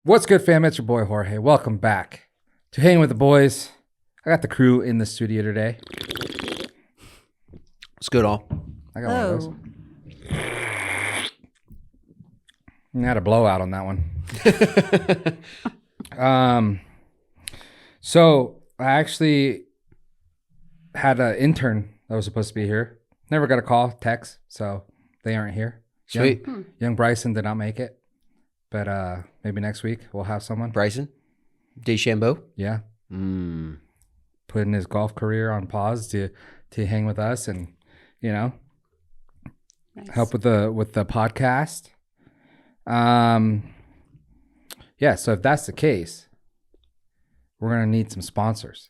What's good, fam? It's your boy Jorge. Welcome back to Hanging with the Boys. I got the crew in the studio today. It's good, all. I got one of those. I had a blowout on that one. So I actually had an intern that was supposed to be here. Never got a call, text, so they aren't here. Sweet. Young Bryson did not make it, but maybe next week we'll have someone. Bryson? DeChambeau? Yeah. Putting his golf career on pause to hang with us and, you know, help with the podcast. Yeah, so if that's the case, we're going to need some sponsors.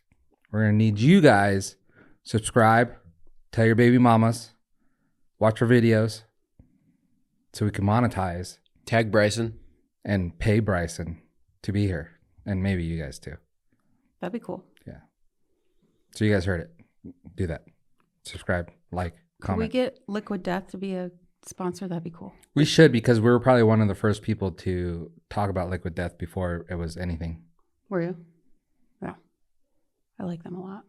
We're going to need you guys subscribe, tell your baby mamas, watch our videos so we can monetize. Tag Bryson. And pay Bryson to be here. And maybe you guys too. That'd be cool. Yeah. So you guys heard it. Do that. Subscribe, like, Could we comment. get Liquid Death to be a sponsor? That'd be cool. We should, because we were probably one of the first people to talk about Liquid Death before it was anything. Were you? Yeah. I like them a lot.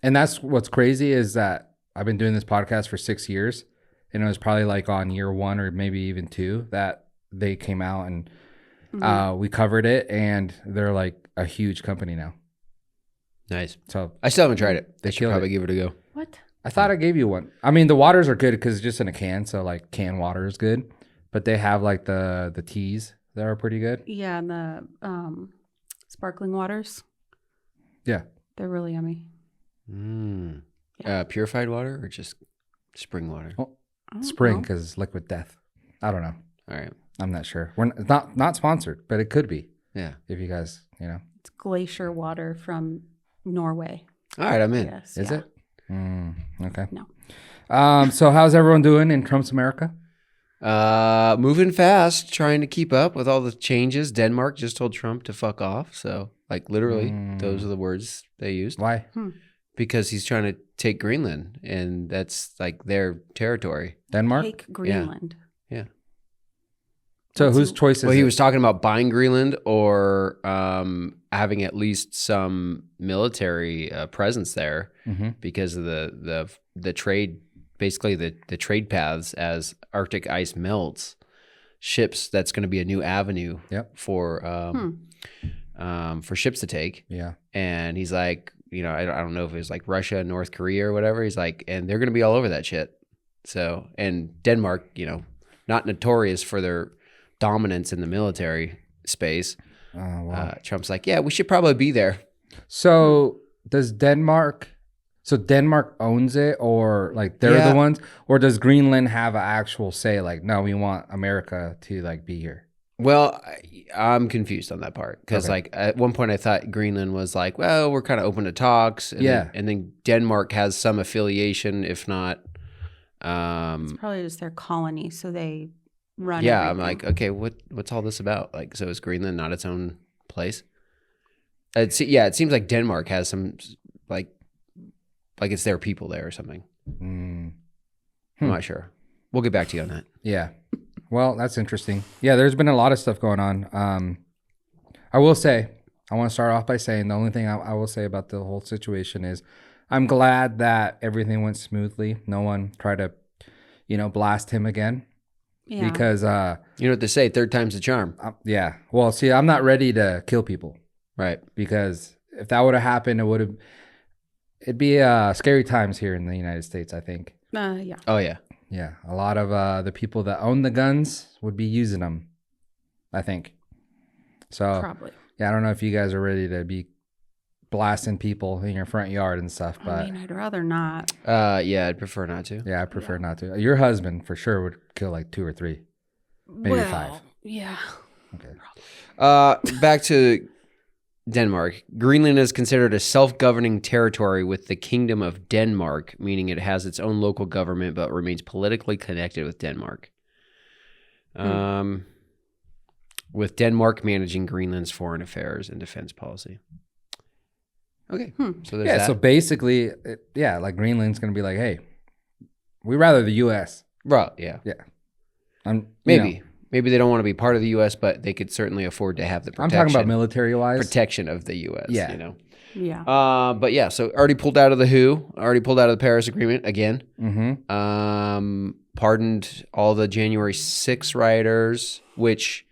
And that's what's crazy is that I've been doing this podcast for 6 years. And it was probably like on year 1 or maybe even 2 that they came out and we covered it. And they're like a huge company now. Nice. So I still haven't tried it. They should killed probably it. give it a go. What? I thought I gave you one. I mean, the waters are good because it's just in a can. So like canned water is good. But they have like the teas that are pretty good. Yeah, and the sparkling waters. Yeah. They're really yummy. Purified water or just spring water? Well, I don't spring know. because Liquid Death. I don't know. All right. I'm not sure. We're not sponsored, but it could be Yeah. if you guys, you know. It's glacier water from Norway. All right, I'm in. Yes. Is yeah. it? Okay. No. So how's everyone doing in Trump's America? Moving fast, trying to keep up with all the changes. Denmark just told Trump to fuck off. So, like, literally, those are the words they used. Why? Because he's trying to take Greenland, and that's like their territory. Denmark? Take Greenland. Yeah. So whose choice is Well, he it? was talking about buying Greenland or having at least some military presence there because of the trade, basically the trade paths as Arctic ice melts. Ships, that's going to be a new avenue for ships to take. Yeah. And he's like, you know, I don't know if it was like Russia, North Korea or whatever. He's like, and they're going to be all over that shit. So, and Denmark, you know, not notorious for their dominance in the military space. Wow. Trump's like, yeah, we should probably be there. So does Denmark owns it, or like they're the ones, or does Greenland have an actual say? Like, no, we want America to like be here. Well, I'm confused on that part because like at one point I thought Greenland was like, well, we're kind of open to talks. And then Denmark has some affiliation, if not. It's probably just their colony, so they run. Yeah, everything. I'm like, okay, what's all this about? Like, so is Greenland not its own place? It seems like Denmark has some like it's their people there or something. I'm not sure. We'll get back to you on that. Yeah. Well, that's interesting. Yeah, there's been a lot of stuff going on. I will say, I want to start off by saying the only thing I will say about the whole situation is I'm glad that everything went smoothly. No one tried to, you know, blast him again. Yeah. Because, You know what they say, third time's the charm. yeah. Well, see, I'm not ready to kill people. Right. Because if that would have happened, it'd be scary times here in the United States, I think. Yeah. Oh, yeah. Yeah, a lot of the people that own the guns would be using them, I think. So, Probably. yeah, I don't know if you guys are ready to be blasting people in your front yard and stuff, but I mean, I'd rather not. Yeah, I'd prefer not to. yeah, I prefer not to. Your husband for sure would kill like 2 or 3, maybe 5. Yeah. Okay. Back to Denmark. Greenland is considered a self-governing territory with the Kingdom of Denmark, meaning it has its own local government but remains politically connected with Denmark. With Denmark managing Greenland's foreign affairs and defense policy. Okay. So there's that. So basically, like Greenland's going to be like, hey, we rather the U.S. Right, yeah. Yeah. Maybe. You know, maybe they don't want to be part of the U.S., but they could certainly afford to have the I'm protection. talking about military-wise. Protection of the U.S. Yeah. You know. Yeah. But yeah, so already pulled out of the WHO, already pulled out of the Paris Agreement again. Mm-hmm. Pardoned all the January 6 rioters, which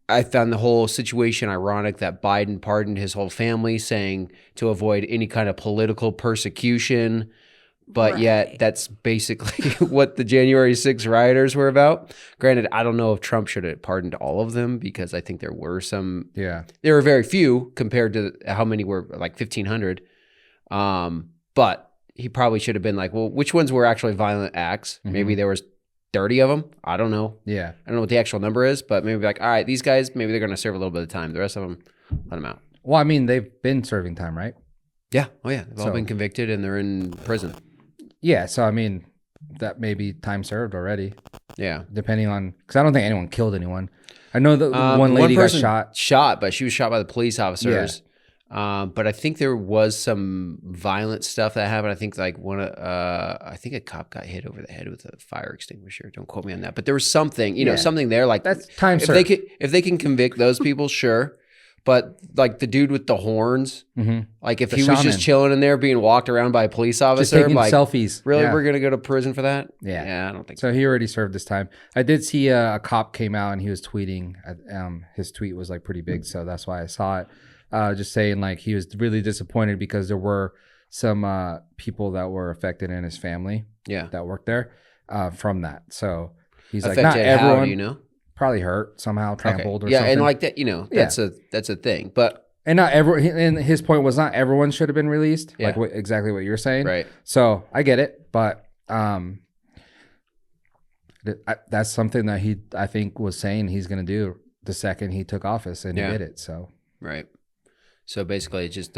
I found the whole situation ironic that Biden pardoned his whole family, saying to avoid any kind of political persecution. But yet that's basically what the January 6 rioters were about. Granted, I don't know if Trump should have pardoned all of them because I think there were some. Yeah. There were very few compared to how many were, like 1,500. But he probably should have been like, well, which ones were actually violent acts? Maybe there was 30 of them. I don't know. Yeah. I don't know what the actual number is, but maybe like, all right, these guys, maybe they're going to serve a little bit of time. The rest of them, let them out. Well, I mean, they've been serving time, right? Yeah. Oh, yeah. They've all been convicted and they're in prison. Yeah. So, I mean, that may be time served already. Yeah. Depending on, because I don't think anyone killed anyone. I know that one lady got shot. But she was shot by the police officers. Yeah. But I think there was some violent stuff that happened. I think like I think a cop got hit over the head with a fire extinguisher. Don't quote me on that. But there was something, you know, something there. Like that's time if served. If they can convict those people, sure. But like the dude with the horns, like if he was just chilling in there being walked around by a police officer, just taking like selfies. Really, we're gonna go to prison for that? Yeah, I don't think so. He already served his time. I did see a cop came out and he was tweeting. His tweet was like pretty big, so that's why I saw it. Just saying like he was really disappointed because there were some people that were affected in his family. Yeah, that worked there from that. So he's affected like, not everyone. How do you know? Probably hurt somehow, trampled or yeah, something. and like that, you know, that's a thing. But and not and his point was not everyone should have been released. Like exactly what you're saying. Right. So I get it, but that's something that I think was saying he's going to do the second he took office, and he did it. So right. So basically, it's just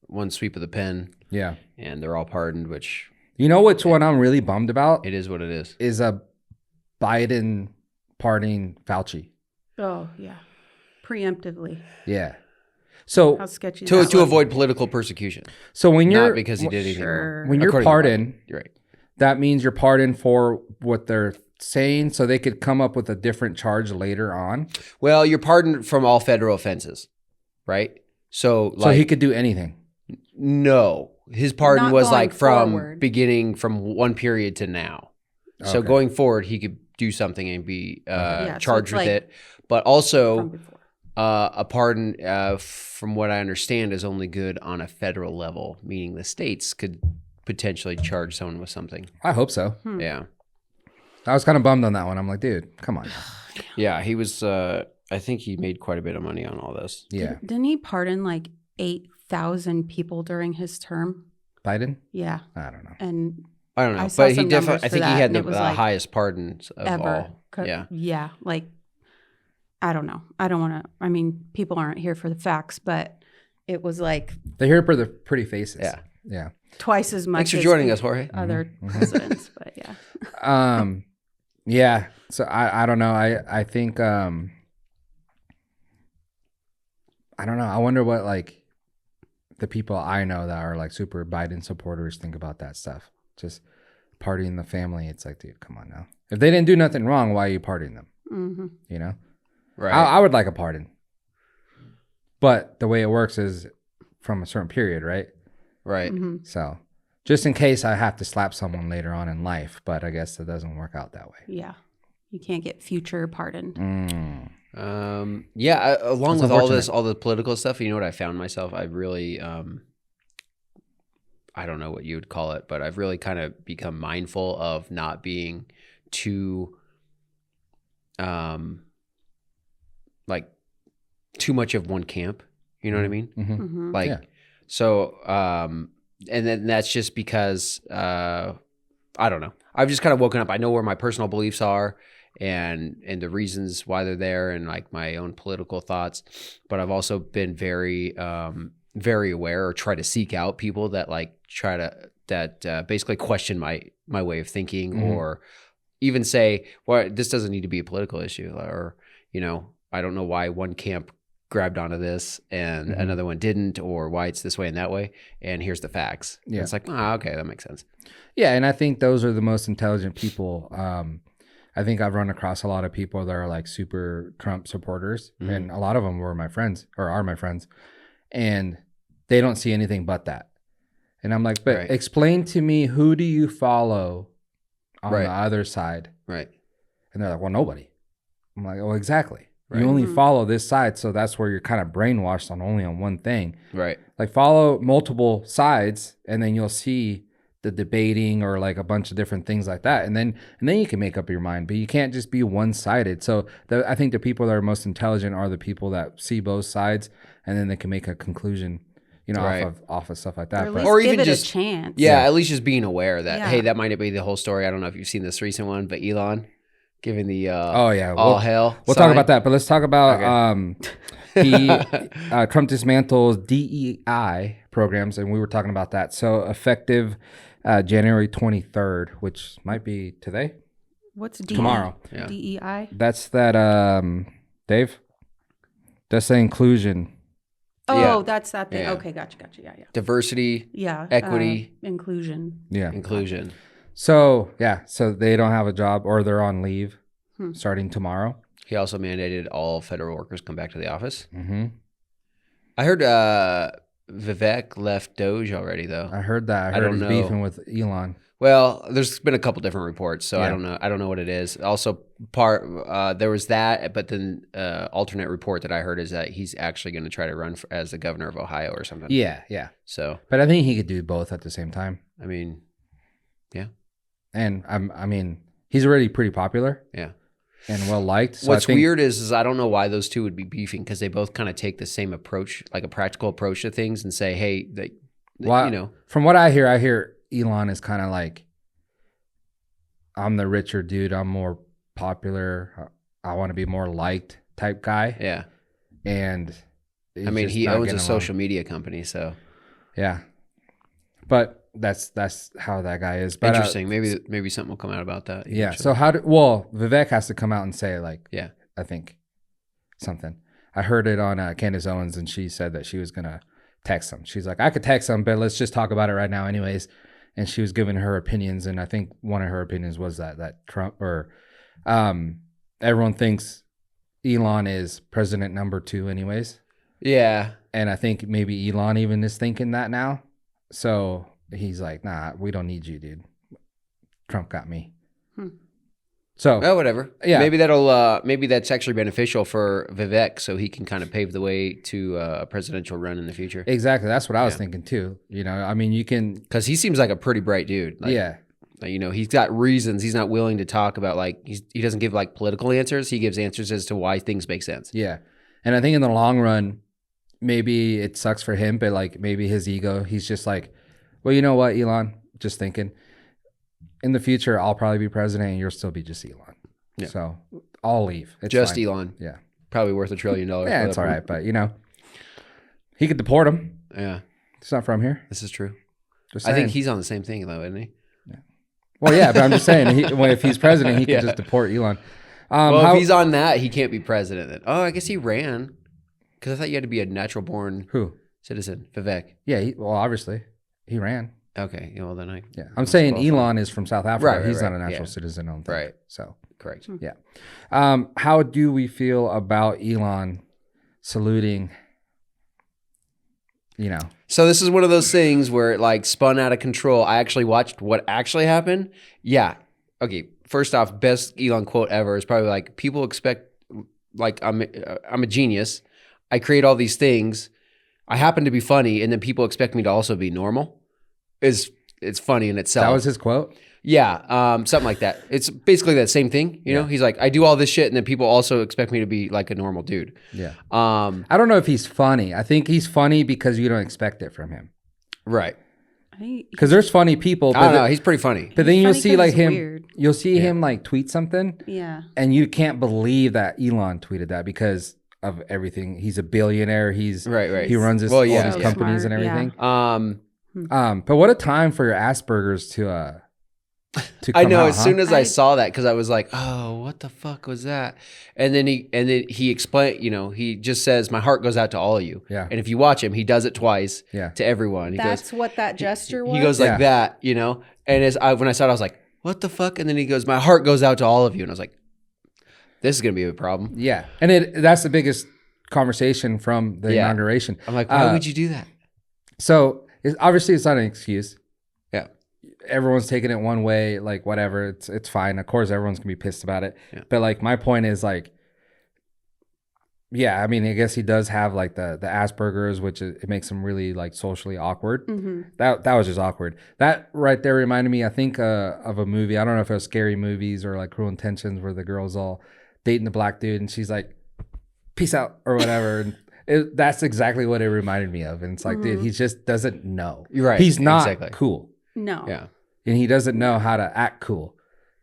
one sweep of the pen. Yeah. And they're all pardoned. Which which one I'm really bummed about? It is what it is. Is a Biden pardoning Fauci. Oh yeah, preemptively. Yeah. So how sketchy to avoid political persecution. So when you're not because he did anything wrong. When you're pardoned, you're right. That means you're pardoned for what they're saying, so they could come up with a different charge later on. Well, you're pardoned from all federal offenses, right? So he could do anything. No, his pardon Not was going like from forward. Beginning from one period to now. So going forward, he could do something and be charged with it. But also, a pardon, from what I understand, is only good on a federal level, meaning the states could potentially charge someone with something. I hope so. Yeah. I was kind of bummed on that one. I'm like, dude, come on. Yeah, he was, I think he made quite a bit of money on all this. Yeah. Didn't he pardon like 8,000 people during his term? Biden? Yeah. I don't know. And I don't know, but he definitely. I think he had the highest pardons of ever. all. Yeah, yeah. Like, I don't know. I don't want to. I mean, people aren't here for the facts, but it was like they're here for the pretty faces. Yeah, yeah. Twice as much. Thanks for joining us, Jorge. Other presidents, but yeah. Yeah. So I don't know. I think I don't know. I wonder what like the people I know that are like super Biden supporters think about that stuff. Just partying the family. It's like, dude, come on now. If they didn't do nothing wrong, why are you partying them? Mm-hmm. You know? Right. I would like a pardon. But the way it works is from a certain period, right? Right. Mm-hmm. So just in case I have to slap someone later on in life, but I guess it doesn't work out that way. Yeah. You can't get future pardoned. Yeah. Along with all this, all the political stuff, you know what I found myself? I really, I don't know what you would call it, but I've really kind of become mindful of not being too, like too much of one camp. You know what I mean? Mm-hmm. Mm-hmm. Like, so, and then that's just because, I don't know. I've just kind of woken up. I know where my personal beliefs are and the reasons why they're there and like my own political thoughts. But I've also been very, very aware or try to seek out people that like basically question my way of thinking or even say, well, this doesn't need to be a political issue or, you know, I don't know why one camp grabbed onto this and another one didn't or why it's this way and that way. And here's the facts. Yeah. It's like, okay, that makes sense. Yeah. And I think those are the most intelligent people. I think I've run across a lot of people that are like super Trump supporters, and a lot of them were my friends or are my friends, and they don't see anything but that. And I'm like, but explain to me, who do you follow on the other side? Right. And they're like, well, nobody. I'm like, oh, exactly. Right. You only follow this side, so that's where you're kind of brainwashed on one thing. Right. Like follow multiple sides, and then you'll see the debating or like a bunch of different things like that, and then you can make up your mind. But you can't just be one-sided. So I think the people that are most intelligent are the people that see both sides, and then they can make a conclusion, off of stuff like that. Or even give it a chance. Yeah, at least just being aware that hey, that might not be the whole story. I don't know if you've seen this recent one, but Elon giving the all hell. We'll talk about that, but let's talk about Trump dismantles DEI programs, and we were talking about that. So effective January 23rd, which might be today. What's tomorrow? Yeah. DEI. That's that. Dave. That's the inclusion. Oh, that's that thing. Yeah. Okay, gotcha. Yeah. Diversity. Yeah. Equity. Inclusion. Yeah. Inclusion. So they don't have a job or they're on leave starting tomorrow. He also mandated all federal workers come back to the office. Mm-hmm. I heard Vivek left Doge already, though. I heard that. I heard he's beefing with Elon. Well, there's been a couple different reports, so I don't know. I don't know what it is. Also, there was that, but then alternate report that I heard is that he's actually going to try to run as the governor of Ohio or something. Yeah. So, but I think he could do both at the same time. I mean, yeah. And I mean, he's already pretty popular. Yeah. And well liked. So what's weird is I don't know why those two would be beefing, because they both kind of take the same approach, like a practical approach to things, and say, hey, From what I hear Elon is kind of like, I'm the richer dude. I'm more popular. I want to be more liked type guy. Yeah. And I mean, he owns a social media company, so. Yeah. But that's how that guy is. But, interesting. Maybe something will come out about that. Yeah. So Vivek has to come out and say like, yeah, I think something. I heard it on Candace Owens, and she said that she was gonna text him. She's like, I could text him, but let's just talk about it right now, anyways. And she was giving her opinions, and I think one of her opinions was that Trump or everyone thinks Elon is president number 2, anyways. Yeah. And I think maybe Elon even is thinking that now. So he's like, nah, we don't need you, dude. Trump got me. So whatever. Yeah. Maybe that's actually beneficial for Vivek, so he can kind of pave the way to a presidential run in the future. Exactly. That's what I was thinking too. I mean, you can, because he seems like a pretty bright dude. He's got reasons. He's not willing to talk about he doesn't give like political answers. He gives answers as to why things make sense. Yeah. And I think in the long run, maybe it sucks for him, but like maybe his ego, he's just like, well, you know what, Elon? Just thinking, in the future, I'll probably be president, and you'll still be just Elon. Yeah. So I'll leave. It's just fine. Elon. Yeah. Probably worth $1 trillion. Yeah, it's all right, but he could deport him. Yeah. It's not from here. This is true. I think he's on the same thing though, isn't he? Yeah. Well, yeah, but I'm just saying, if he's president, he could just deport Elon. If he's on that, he can't be president then. Oh, I guess he ran. Because I thought you had to be a natural born citizen. Vivek. Yeah, obviously. He ran. Okay. Yeah, well, then I'm saying Elon is from South Africa. Right, he's not a natural citizen, I don't think. Right. So. Correct. Yeah. How do we feel about Elon saluting, So this is one of those things where it spun out of control. I actually watched what actually happened. Yeah. Okay. First off, best Elon quote ever is probably people expect, I'm a genius. I create all these things. I happen to be funny, and then people expect me to also be normal. It's funny in itself. That was his quote? Yeah, something like that. It's basically that same thing. You know, he's like, I do all this shit, and then people also expect me to be like a normal dude. Yeah. I don't know if he's funny. I think he's funny because you don't expect it from him. Right. Because there's funny people. I don't know. He's pretty funny. But then you'll see him. Weird. You'll see him tweet something. Yeah. And you can't believe that Elon tweeted that because of everything. He's a billionaire. He's right. He runs all these companies and everything. Yeah. But what a time for your Asperger's to I know. As soon as I saw that, because I was like, "Oh, what the fuck was that?" And then he explained. He just says, "My heart goes out to all of you." Yeah. And if you watch him, he does it twice. Yeah. To everyone. That's what that gesture was. He goes like that. And when I saw it, I was like, what the fuck? And then he goes, my heart goes out to all of you. And I was like, this is going to be a problem. Yeah. And that's the biggest conversation from the inauguration. I'm like, why would you do that? So obviously it's not an excuse. Yeah. Everyone's taking it one way, like whatever. It's fine. Of course, everyone's gonna be pissed about it. Yeah. But like my point is like, yeah, I mean, I guess he does have like the Asperger's, which it makes him really like socially awkward. Mm-hmm. That was just awkward. That right there reminded me, I think, of a movie. I don't know if it was Scary Movies or like Cruel Intentions, where the girl's all dating the black dude and she's like, peace out or whatever. And that's exactly what it reminded me of. And it's like, dude, he just doesn't know. You're right. He's not Exactly. cool. No. Yeah. And he doesn't know how to act cool.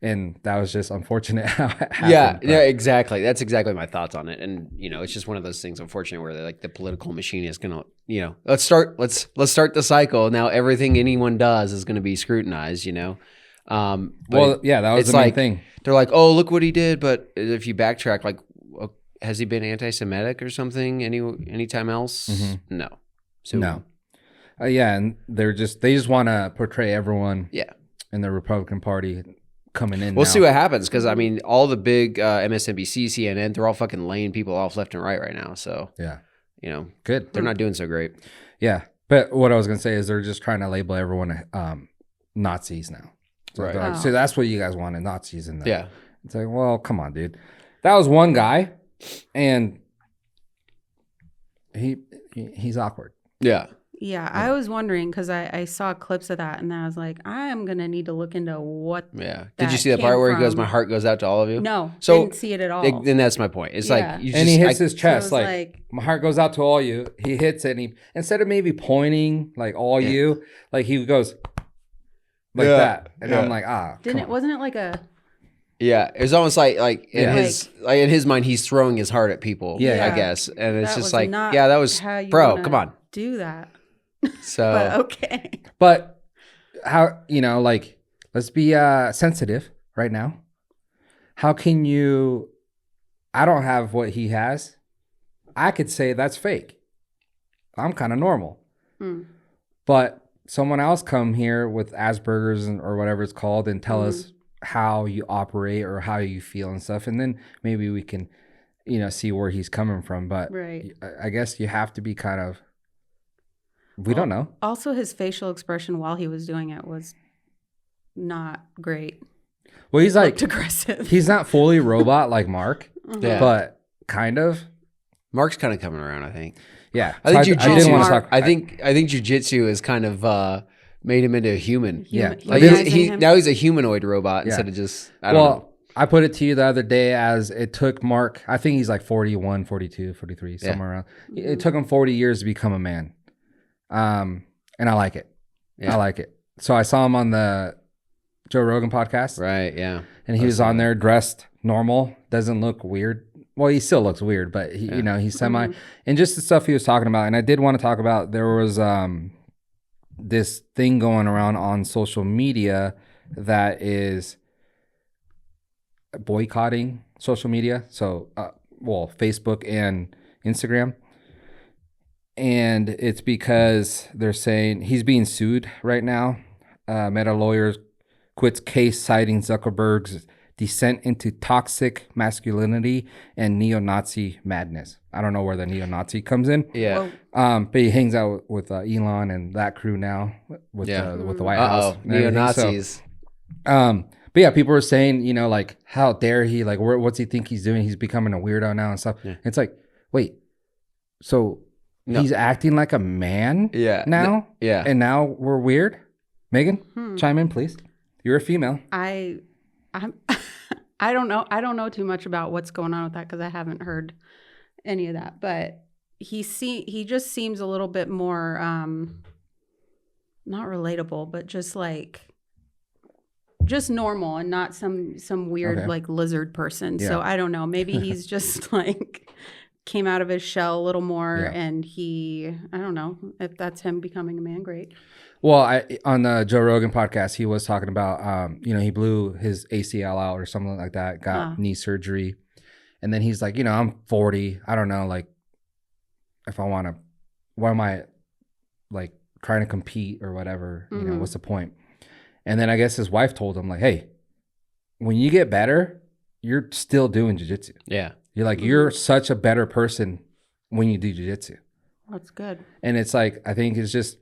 And that was just unfortunate how it happened. Yeah, but- yeah, exactly. That's exactly my thoughts on it. And it's just one of those things, unfortunately, where like the political machine is gonna, let's start the cycle. Now everything anyone does is gonna be scrutinized. Well, yeah, that was the main thing. They're like, oh, look what he did. But if you backtrack, like, has he been anti-Semitic or something anytime else? Mm-hmm. No. So No. Yeah, and they just want to portray everyone in the Republican Party coming in. We'll now. see what happens, because I mean, all the big MSNBC, CNN, they're all fucking laying people off left and right now. So Yeah. Good. They're not doing so great. Yeah. But what I was going to say is they're just trying to label everyone Nazis now. So Right. they're like, Oh. so that's what you guys wanted, Nazis in there. Yeah. It's like, well, come on, dude. That was one guy, and he's awkward. Yeah. Yeah, I was wondering because I saw clips of that and I was like, I am gonna need to look into what. Yeah. that Did you see that came part where he goes, from. my heart goes out to all of you? No, So, didn't see it at all. Then that's my point. It's Yeah. like, you And he hits just, his So it chest was like, my heart goes out to all you. He hits it, and instead of maybe pointing like all you, like he goes like Yeah. that, and Yeah. I'm like, Wasn't it like a? yeah, it was almost like in Yeah. in his mind, he's throwing his heart at people. Yeah. I guess, and it's That just was like, not yeah, that was, how you bro, wanna come on. do that. So But okay. But how, like, let's be sensitive right now. How can you? I don't have what he has. I could say that's fake. I'm kind of normal. But someone else come here with Asperger's or whatever it's called and tell us how you operate or how you feel and stuff, and then maybe we can, see where he's coming from. But Right. I guess you have to be kind of. We don't know. Also, his facial expression while he was doing it was not great. Well, he's like Looked aggressive. he's not fully robot like Mark, Yeah. but kind of. Mark's kind of coming around, I think. Yeah, I think So jujitsu. I didn't want to talk. I think jujitsu has kind of made him into a human. Yeah. Like Humanizing him. now he's a humanoid robot instead of just I don't know. I put it to you the other day as it took Mark, I think he's like 41, 42, 43, somewhere around. It took him 40 years to become a man. And I like it. Yeah. I like it. So I saw him on the Joe Rogan podcast. Right, yeah. And he was on there dressed normal, doesn't look weird. Well, he still looks weird, but he, he's semi. And just the stuff he was talking about. And I did want to talk about, there was this thing going around on social media that is boycotting social media. So, Facebook and Instagram. And it's because they're saying he's being sued right now. Meta lawyers quits case citing Zuckerberg's descent into toxic masculinity and neo-Nazi madness. I don't know where the neo-Nazi comes in. Yeah. But he hangs out with Elon and that crew now with the White House. and everything. Neo-Nazis. So, but yeah, people were saying, like, how dare he? Like, what's he think he's doing? He's becoming a weirdo now and stuff. Yeah. It's like, wait, so he's acting like a man now? Yeah. And now we're weird? Megan, chime in, please. You're a female. I'm I don't know. I don't know too much about what's going on with that because I haven't heard any of that. But he just seems a little bit more not relatable, but just normal and not some weird like lizard person. Yeah. So I don't know. Maybe he's just like came out of his shell a little more and I don't know if that's him becoming a man. Great. Well, on the Joe Rogan podcast, he was talking about, he blew his ACL out or something like that, got knee surgery. And then he's like, I'm 40. I don't know, like, if I want to, why am I, like, trying to compete or whatever? What's the point? And then I guess his wife told him like, hey, when you get better, you're still doing jiu-jitsu. Yeah. You're like, you're such a better person when you do jiu-jitsu. That's good. And it's like, I think it's just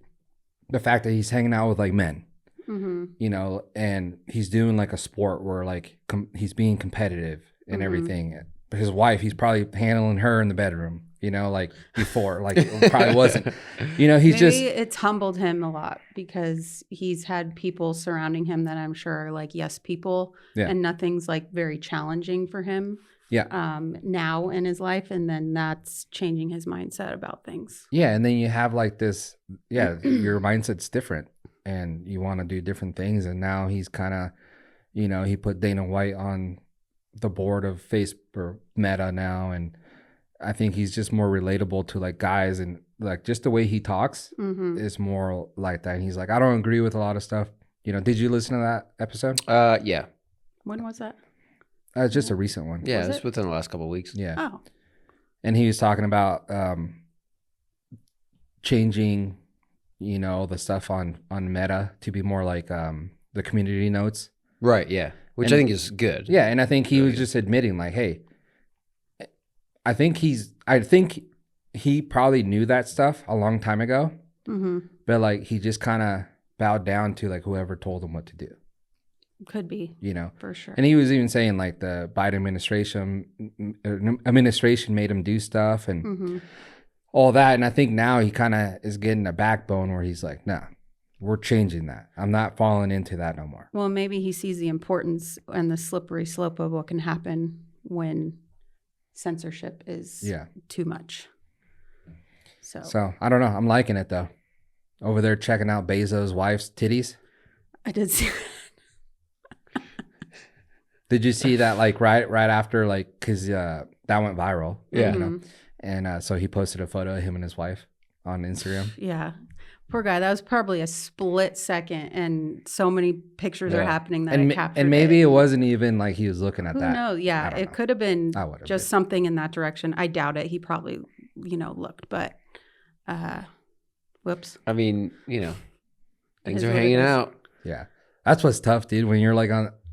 the fact that he's hanging out with like men, you know, and he's doing like a sport where like he's being competitive and everything. His wife, he's probably handling her in the bedroom, you know, like before, like probably wasn't, you know, he's Maybe it's humbled him a lot because he's had people surrounding him that I'm sure are like yes people, and nothing's like very challenging for him. Now in his life, and then that's changing his mindset about things. Yeah, and then you have like this, your mindset's different, and you want to do different things. And now he's kind of, you know, he put Dana White on the board of Facebook or Meta now, and I think he's just more relatable to like guys, and like just the way he talks is more like that. And he's like, I don't agree with a lot of stuff. You know, did you listen to that episode? Yeah. When was that? Just a recent one. Yeah, it's within the last couple of weeks. Yeah. Oh. And he was talking about changing, you know, the stuff on Meta to be more like the community notes. Right, yeah. Which I think is good. Yeah, and I think he was just admitting like, hey, I think he probably knew that stuff a long time ago. But like he just kind of bowed down to like whoever told him what to do. Could be, you know, for sure. And he was even saying like the Biden administration made him do stuff and all that. And I think now he kind of is getting a backbone where he's like, nah, we're changing that. I'm not falling into that no more. Well, maybe he sees the importance and the slippery slope of what can happen when censorship is too much. So I don't know. I'm liking it though. Over there checking out Bezos' wife's titties. I did see. Did you see that like right after like because that went viral? Yeah. You know? And so he posted a photo of him and his wife on Instagram. Yeah. Poor guy. That was probably a split second, and so many pictures are happening that it captured. And maybe it wasn't even like he was looking at that. Who knows? Yeah, it could have been just something in that direction. I doubt it. He probably, looked, but whoops. I mean, things are hanging out. Yeah. That's what's tough, dude. When you're like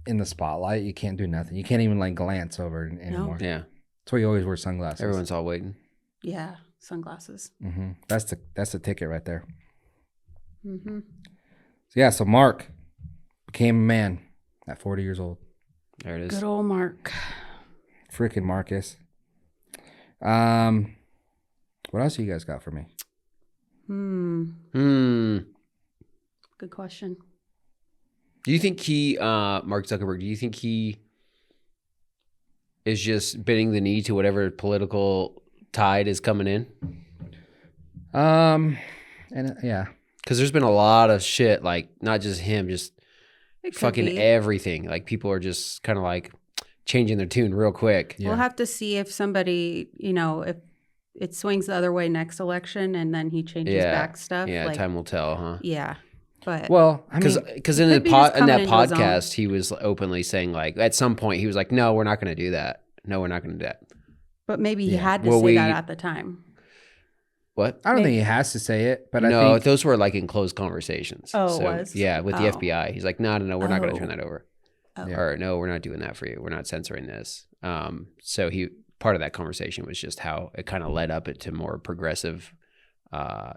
in the spotlight, you can't do nothing. You can't even like glance over anymore. No. Yeah. That's why you always wear sunglasses. Everyone's all waiting. Yeah, sunglasses. That's the ticket right there. So Mark became a man at 40 years old. There it is. Good old Mark. Freaking Marcus. What else you guys got for me? Good question. Do you think Mark Zuckerberg, do you think he is just bending the knee to whatever political tide is coming in? Yeah. Because there's been a lot of shit, like not just him, just fucking everything. Like people are just kind of like changing their tune real quick. Yeah. We'll have to see if somebody, if it swings the other way next election and then he changes back stuff. Yeah, time will tell, huh? Yeah. But well, I mean, because in that podcast, he was openly saying like at some point he was like, "No, we're not going to do that. No, we're not going to do that." But maybe he had to say that at the time. What? I don't think he has to say it, but no, I think those were like in closed conversations. Oh, it was? Yeah, with the FBI. He's like, no, we're not going to turn that over. Oh. Or no, we're not doing that for you. We're not censoring this. So part of that conversation was just how it kind of led up to more progressive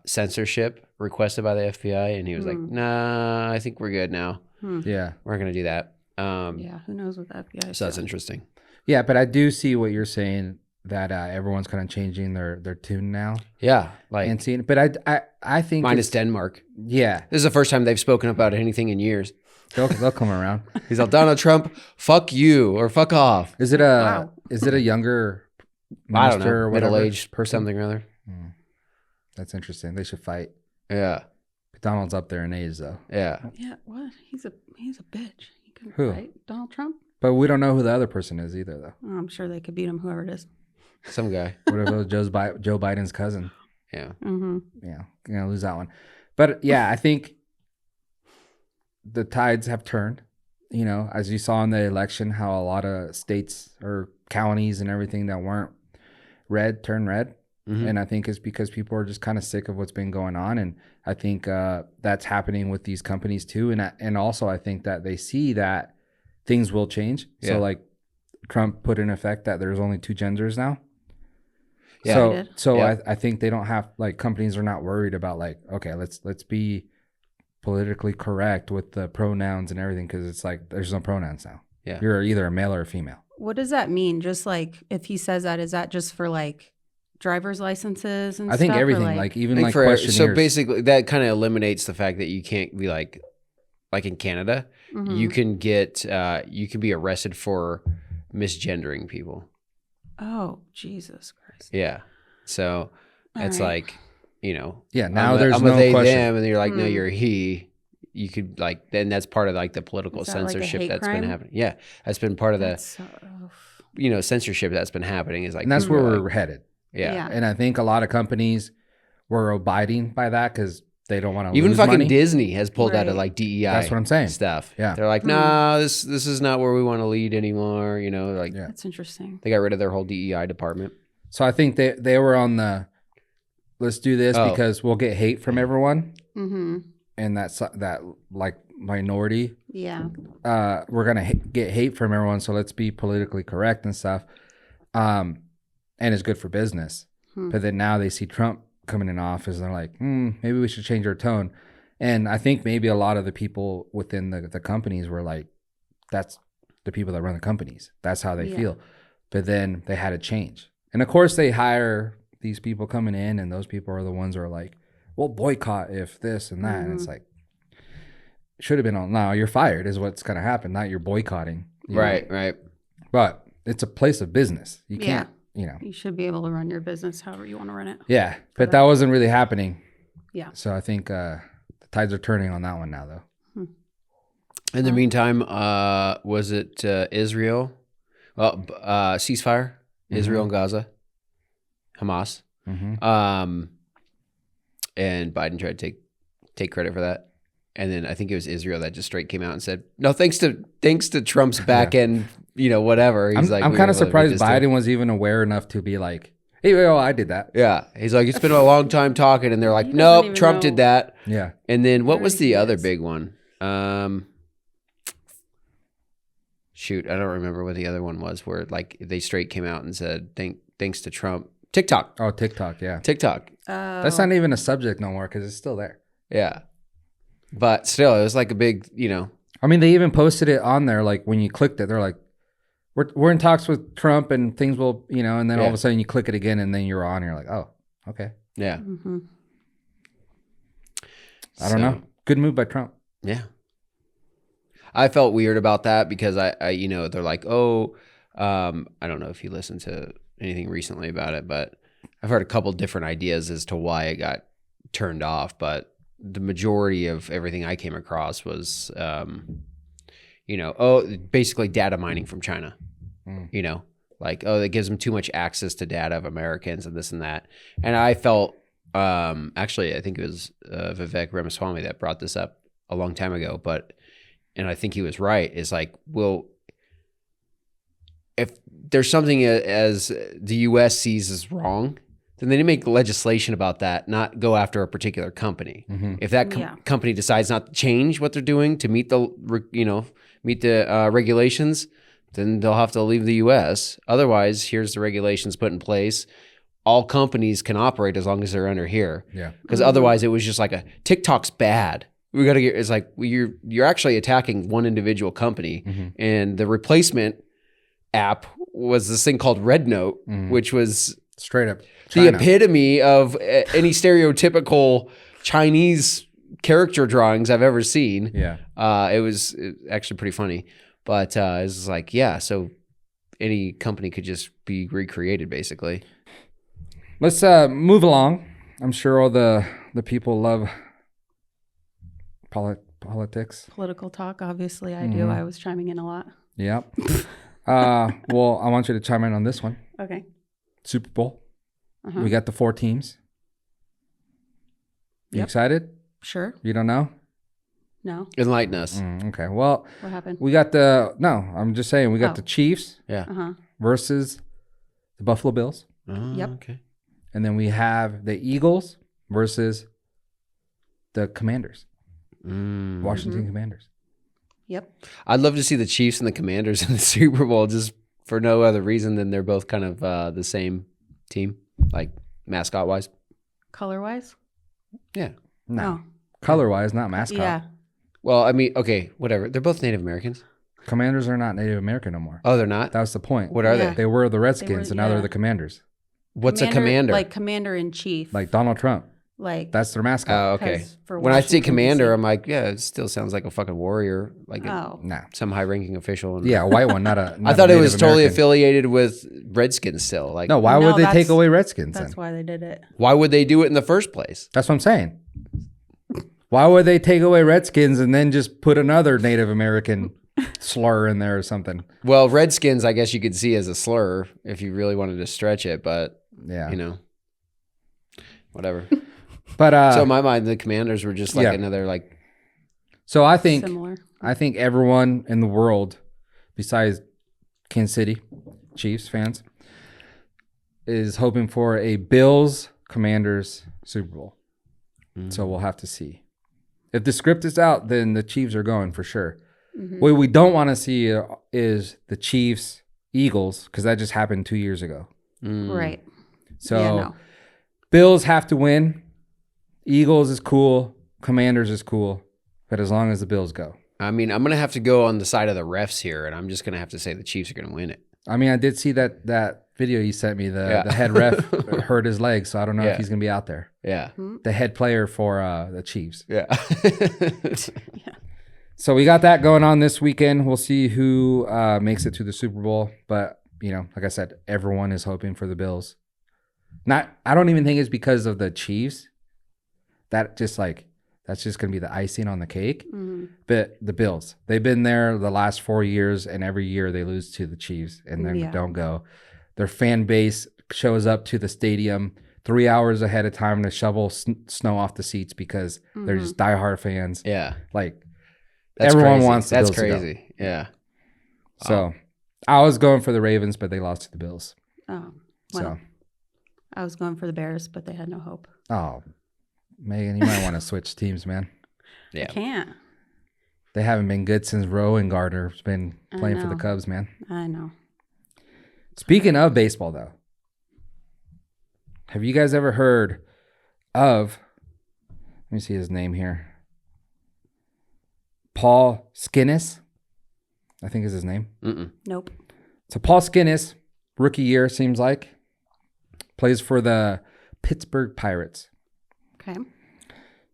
censorship requested by the FBI, and he was like, nah, I think we're good now. Yeah, we're not going to do that. Yeah, who knows what the FBI is. So that's interesting. Yeah, but I do see what you're saying, that everyone's kind of changing their tune now. Yeah, like and seeing, but I think minus Denmark. Yeah, this is the first time they've spoken about anything in years. They'll come around. He's like, Donald Trump, fuck you or fuck off. Is it a younger I don't know, or middle-aged person, something or other? That's interesting. They should fight. Yeah, Donald's up there in age though. Yeah. Yeah. What? He's a bitch. He can fight Donald Trump. But we don't know who the other person is either, though. Oh, I'm sure they could beat him, whoever it is. Some guy. What if it was Joe Biden's cousin? Yeah. Yeah, gonna lose that one. But yeah, I think the tides have turned. As you saw in the election, how a lot of states or counties and everything that weren't red turned red. And I think it's because people are just kind of sick of what's been going on. And I think that's happening with these companies too. And also I think that they see that things will change. So like Trump put in effect that there's only 2 genders now. Yeah. So I think they don't have, like, companies are not worried about, like, okay, let's be politically correct with the pronouns and everything, because it's like there's no pronouns now. Yeah. You're either a male or a female. What does that mean? Just like, if he says that, is that just for like driver's licenses and stuff? I think everything, like even like questionnaires. So basically that kind of eliminates the fact that you can't be like in Canada, you can get you can be arrested for misgendering people. Oh, Jesus Christ. Yeah. So it's like, you know, now there's I'm no they, question. them, and you're like, no, you're he. You could, like, then that's part of like the political censorship that's been happening. Yeah, that's been part of the, censorship that's been happening. Is like, and that's where we're headed. Yeah, and I think a lot of companies were abiding by that because they don't want to. Even lose fucking money. Disney has pulled out of like DEI. That's what I'm saying. Stuff. Yeah, they're like, no, this is not where we want to lead anymore. You know, like that's interesting. They got rid of their whole DEI department. So I think they were on the, let's do this because we'll get hate from everyone. And that like minority. Yeah. We're gonna get hate from everyone, so let's be politically correct and stuff. And it's good for business. But then now they see Trump coming in office, and they're like, maybe we should change our tone. And I think maybe a lot of the people within the companies were like, that's the people that run the companies. That's how they feel. But then they had to change. And of course they hire these people coming in, and those people are the ones who are like, we'll boycott if this and that. And it's like, should have been on, no, you're fired is what's going to happen. Not you're boycotting. Right. But it's a place of business. You can't, You should be able to run your business however you want to run it. Yeah. But that wasn't really happening. Yeah. So I think the tides are turning on that one now, though. In the meantime, was it Israel? Well, ceasefire, Israel and Gaza, Hamas. And Biden tried to take credit for that. And then I think it was Israel that just straight came out and said, no, thanks to Trump's back end, whatever. He's I'm kind of surprised Biden was even aware enough to be like, hey, I did that. Yeah. He's like, it's been a long time talking. And they're like, nope, Trump did that. Yeah. And then what was the other big one? Shoot, I don't remember what the other one was where like they straight came out and said, thanks to Trump. TikTok. Oh, TikTok, yeah. TikTok. That's not even a subject no more because it's still there. Yeah. But still, it was like a big, I mean, they even posted it on there. Like when you clicked it, they're like, we're in talks with Trump and things will, and then all of a sudden you click it again and then you're on. And you're like, oh, okay. Yeah. I don't know. Good move by Trump. Yeah. I felt weird about that because I they're like, I don't know if you listened to anything recently about it, but I've heard a couple different ideas as to why it got turned off. But the majority of everything I came across was, basically data mining from China, that gives them too much access to data of Americans and this and that. And I felt, actually, I think it was Vivek Ramaswamy that brought this up a long time ago, and I think he was right, is like, well, if there's something as the U.S. sees as wrong, then they need to make legislation about that, not go after a particular company. If that company decides not to change what they're doing to meet the regulations, then they'll have to leave the U.S. Otherwise, here's the regulations put in place. All companies can operate as long as they're under here. Yeah. Because otherwise, it was just like TikTok's bad. We got to get. It's like you're actually attacking one individual company, and the replacement app was this thing called Red Note, which was straight up China. The epitome of any stereotypical Chinese character drawings I've ever seen. Yeah. It was actually pretty funny, but it was like, so any company could just be recreated basically. Let's move along. I'm sure all the people love politics. Political talk, obviously I do. I was chiming in a lot. Yep. Well, I want you to chime in on this one. Okay. Super Bowl. We got the 4 teams. You excited? Sure. You don't know? No. Enlighten us. Okay. Well, what happened? We got I'm just saying, we got the Chiefs versus the Buffalo Bills. Yep. Okay. and then we have the Eagles versus the Commanders, Washington Commanders. Yep. I'd love to see the Chiefs and the Commanders in the Super Bowl just for no other reason than they're both kind of the same team, like mascot wise. Color wise? Yeah. No. Color wise, not mascot. Yeah. Well, I mean, okay, whatever. They're both Native Americans. Commanders are not Native American no more. Oh, they're not? That was the point. What are Yeah. they? They were the Redskins, and now they're the Commanders. What's a commander? Like commander in chief. Like Donald Trump. Like That's their mascot. Oh, okay. 'cause for When I say Washington, commander, D.C. I'm like, yeah, it still sounds like a fucking warrior, like Nah. some high-ranking official. And Yeah, a white one, not a. I thought it was totally Native American. affiliated with Redskins still. Like, No, why No, would they take that's- away Redskins then? That's why they did it. why would they do it in the first place? That's what I'm saying. Why would they take away Redskins and then just put another Native American slur in there or something? Well, Redskins, I guess you could see as a slur if you really wanted to stretch it, but Yeah. you know, whatever. But So in my mind, the Commanders were just like yeah. another like. so I think Similar. everyone in the world, besides Kansas City Chiefs fans, is hoping for a Bills Commanders Super Bowl. So we'll have to see. If the script is out, then the Chiefs are going for sure. What we don't want to see is the Chiefs Eagles, because that just happened 2 years ago. Right. So Yeah, no. Bills have to win. Eagles is cool. Commanders is cool. But as long as the Bills go. I mean, I'm gonna have to go on the side of the refs here, and I'm just gonna have to say the Chiefs are gonna win it. I mean, I did see that video you sent me. The head ref hurt his leg, so I don't know if he's going to be out there. Yeah. The head player for the Chiefs. Yeah. So we got that going on this weekend. We'll see who makes it to the Super Bowl. But, you know, like I said, everyone is hoping for the Bills. I don't even think it's because of the Chiefs. That's just going to be the icing on the cake. But the Bills, they've been there the last 4 years, and every year they lose to the Chiefs and then don't go. Their fan base shows up to the stadium 3 hours ahead of time to shovel snow off the seats because they're just diehard fans. Yeah. Like, That's everyone crazy. wants the That's Bills to go. crazy. Yeah. So I was going for the Ravens, but they lost to the Bills. Oh, well, I was going for the Bears, but they had no hope. Oh, Megan, you might want to switch teams, man. Yeah. I can't. They haven't been good since Rowe and Gardner's been playing for the know. Cubs, man. I know. Speaking of baseball, though, have you guys ever heard of, let me see his name here, Paul Skenes? I think is his name. Nope. So Paul Skenes, rookie year, seems like, plays for the Pittsburgh Pirates. Okay.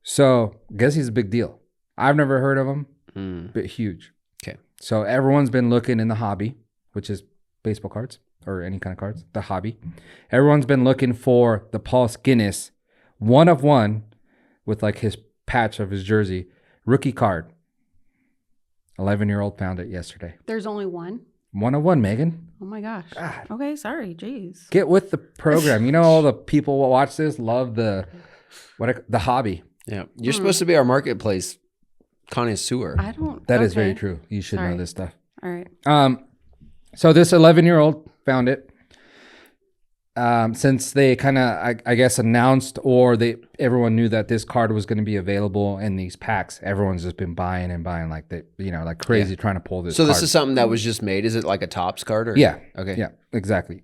So I guess he's a big deal. I've never heard of him, but huge. Okay. So everyone's been looking in the hobby, which is baseball cards or any kind of cards, the hobby. Everyone's been looking for the Paul Skenes 1-of-1 with like his patch of his jersey, rookie card. 11-year-old found it yesterday. There's only one. 1-of-1, Megan. Oh my gosh. God. Okay, sorry. Jeez. Get with the program. You know, all the people who watch this love the hobby. Yeah. You're supposed to be our marketplace connoisseur. I don't. That is very okay. true. You should know this stuff. All right. So this 11-year-old found it. Since they kind of, I guess, announced or everyone knew that this card was going to be available in these packs. Everyone's just been buying and buying like like crazy trying to pull this. So this card. is something that was just made. Is it like a Topps card? Or? Yeah. Okay. Yeah. Exactly.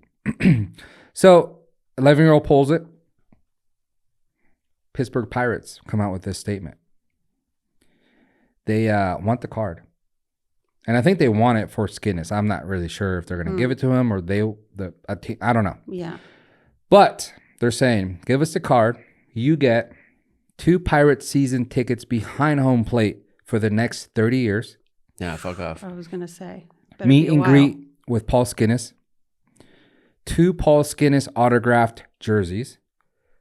So 11-year-old pulls it. Pittsburgh Pirates come out with this statement. They want the card. And I think they want it for Skenes. I'm not really sure if they're going to give it to him or I don't know. Yeah. But they're saying, give us the card. You get 2 Pirates season tickets behind home plate for the next 30 years. Yeah, fuck off. I was gonna say. Better Meet be a and while. greet with Paul Skenes. 2 Paul Skenes autographed jerseys.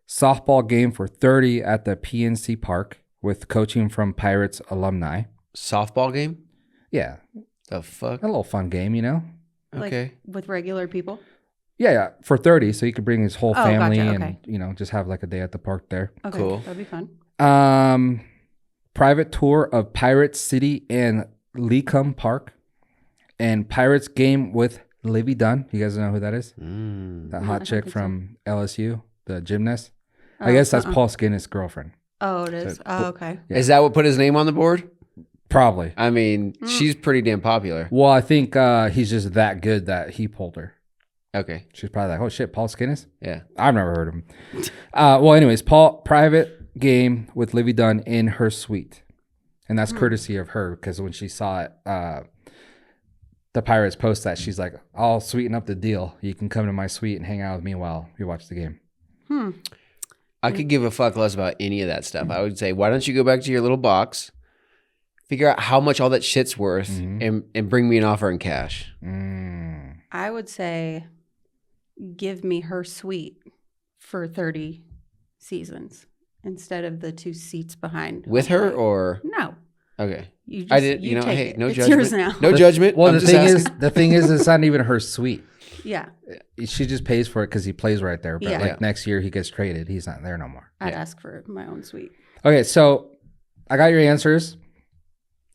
Softball game for 30 at the PNC Park with coaching from Pirates alumni. Softball game? Yeah. The fuck? A little fun game, you know? Okay. Like with regular people. Yeah, for 30, so you could bring his whole Oh, family gotcha, and, okay. Just have like a day at the park there. Okay. Cool. That'd be fun. Private tour of Pirate City and Lecombe Park. And Pirates game with Livy Dunn. You guys know who that is? That I hot don't chick think from LSU. the gymnast. I guess that's Paul Skenes' girlfriend. Oh, it is. So, Okay. Yeah. Is that what put his name on the board? Probably. I mean, she's pretty damn popular. Well, I think he's just that good that he pulled her. Okay. She's probably like, oh shit, Paul Skenes? Yeah. I've never heard of him. Well, anyways, Paul, private game with Livy Dunn in her suite. And that's courtesy of her, because when she saw it, the Pirates post that, she's like, I'll sweeten up the deal. You can come to my suite and hang out with me while you watch the game. I could give a fuck less about any of that stuff. I would say, why don't you go back to your little box, figure out how much all that shit's worth, and bring me an offer in cash. I would say give me her suite for 30 seasons instead of the 2 seats behind. With her or? No. Okay. You just, I did, you take hey, it. no It's judgment. yours now. No judgment. Well, I'm the just thing asking. is, it's not even her suite. Yeah. She just pays for it because he plays right there. But Yeah. like next year he gets traded. He's not there no more. I'd ask for my own suite. Okay, so I got your answers.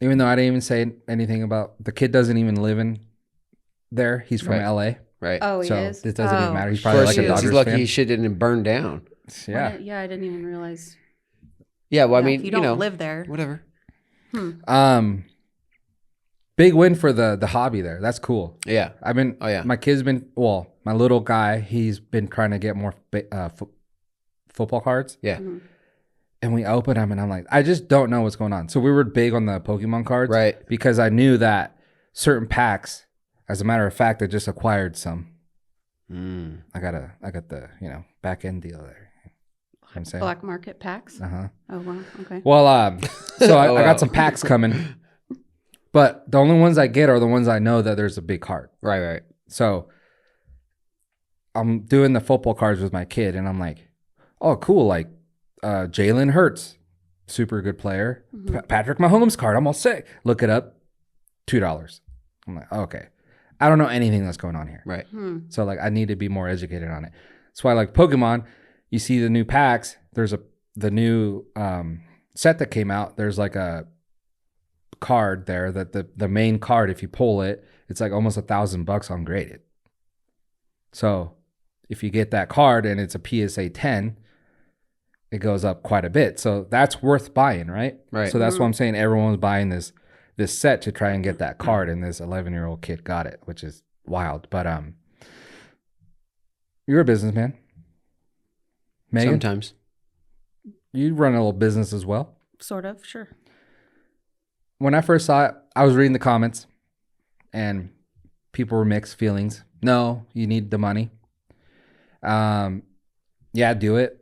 Even though I didn't even say anything about the kid doesn't even live in there. He's from LA. Right. Oh, he So is? this doesn't even matter. He's Of probably course like he a is. Dodgers He's lucky fan. his shit didn't burn down. Yeah. Yeah, I didn't even realize. Yeah, well, I Yeah, mean, if you don't live there. whatever. Big win for the hobby there. That's cool. Yeah. I've been. Oh, yeah. My kid's been. Well, my little guy. He's been trying to get more football cards. Yeah. And we open them, and I'm like, I just don't know what's going on. So we were big on the Pokemon cards, Right. Because I knew that certain packs. As a matter of fact, I just acquired some. I got the back end deal there. You know what I'm saying Black market packs. Uh-huh. Oh, wow. Okay. Well, so I wow. got some packs coming, but the only ones I get are the ones I know that there's a big card. Right. So I'm doing the football cards with my kid, and I'm like, oh, cool. Like Jalen Hurts, super good player. Patrick Mahomes card, I'm all sick. Look it up, $2. I'm like, okay. I don't know anything that's going on here. Right. So like I need to be more educated on it. That's why like Pokemon, you see the new packs, there's the new set that came out. There's like a card there that the main card, if you pull it, it's like almost $1,000 on graded. So if you get that card and it's a PSA 10, it goes up quite a bit. So that's worth buying, right? Right. So that's why I'm saying everyone's buying this set to try and get that card, and this 11-year-old kid got it, which is wild. But you're a businessman, Megan. Sometimes. You run a little business as well. Sort of. Sure. When I first saw it, I was reading the comments, and people were mixed feelings. No, you need the money. Yeah, do it.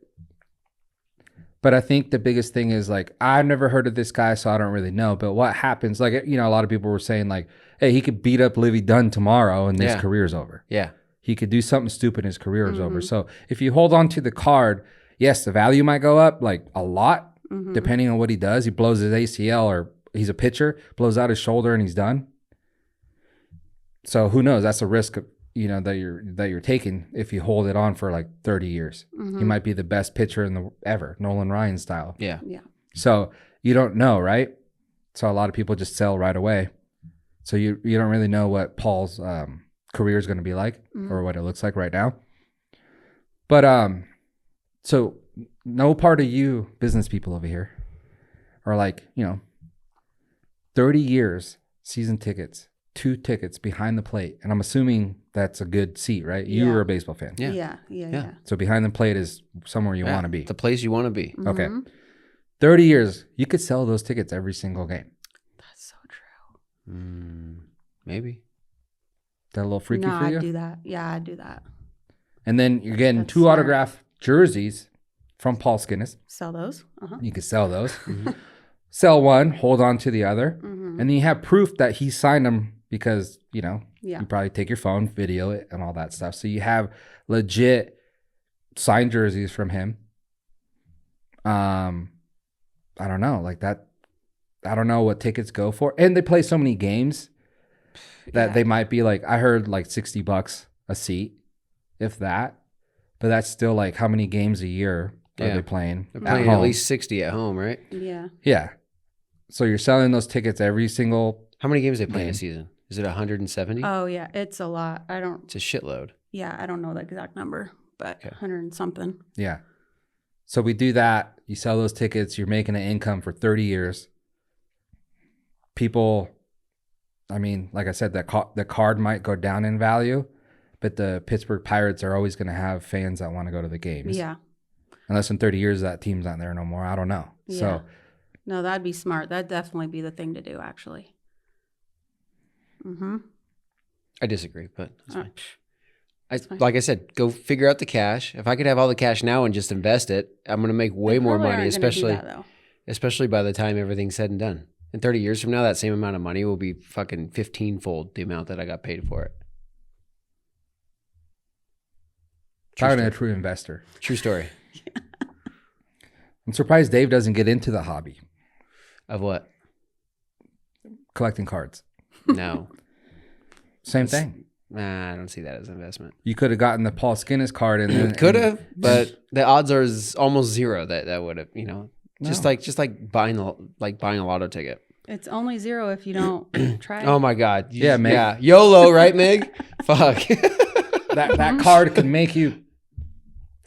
But I think the biggest thing is like, I've never heard of this guy, so I don't really know. But what happens, like, a lot of people were saying like, hey, he could beat up Livy Dunn tomorrow and his career's over. Yeah. He could do something stupid and his career is over. So if you hold on to the card, yes, the value might go up like a lot, depending on what he does. He blows his ACL, or he's a pitcher, blows out his shoulder and he's done. So who knows? That's a risk that you're taking if you hold it on for like 30 years. He might be the best pitcher in the ever, Nolan Ryan style. Yeah. Yeah. So you don't know, right? So a lot of people just sell right away. So you don't really know what Paul's career is going to be like or what it looks like right now. But so no part of you business people over here are like, 30 years season tickets, 2 tickets behind the plate. And I'm assuming that's a good seat, right? You were a baseball fan. Yeah. Yeah. So behind the plate is somewhere you want to be. The place you want to be. Okay. 30 years, you could sell those tickets every single game. That's so true. Maybe. That a little freaky No, for you? I'd do that. Yeah, I'd do that. And then you're getting That's 2 smart. autograph jerseys from Paul Skenes. Sell those. You could sell those. Sell one, hold on to the other. And then you have proof that he signed them because, Yeah. you probably take your phone, video it, and all that stuff. So you have legit signed jerseys from him. I don't know, like that. I don't know what tickets go for. And they play so many games that they might be like, I heard like $60 a seat, if that. But that's still like how many games a year are they playing? They're playing at least 60 at home, right? Yeah. Yeah. So you're selling those tickets every single. How many games they play in a Game. season? Is it 170? Oh yeah, it's a lot. It's a shitload. I don't know the exact number, but 100 and something. Yeah. So we do that. You sell those tickets. You're making an income for 30 years. People, I mean, like I said, the card might go down in value, but the Pittsburgh Pirates are always going to have fans that want to go to the games. Yeah. Unless in 30 years that team's not there no more. I don't know. Yeah. So no, that'd be smart. That'd definitely be the thing to do, actually. Mm-hmm. I disagree, but that's fine. Like I said, go figure out the cash. If I could have all the cash now and just invest it, I'm going to make way more money, especially by the time everything's said and done. In 30 years from now, that same amount of money will be fucking 15-fold the amount that I got paid for it. Probably a true investor. True story. I'm surprised Dave doesn't get into the hobby. Of what? Collecting cards. No. Same thing. Nah, I don't see that as an investment. You could have gotten the Paul Skenes card and could have, but the odds are almost zero that would have, No. just like buying a lotto ticket. It's only zero if you don't try. Oh my God. Yeah, Meg. Yeah. YOLO, right, Meg? Fuck. that card can make you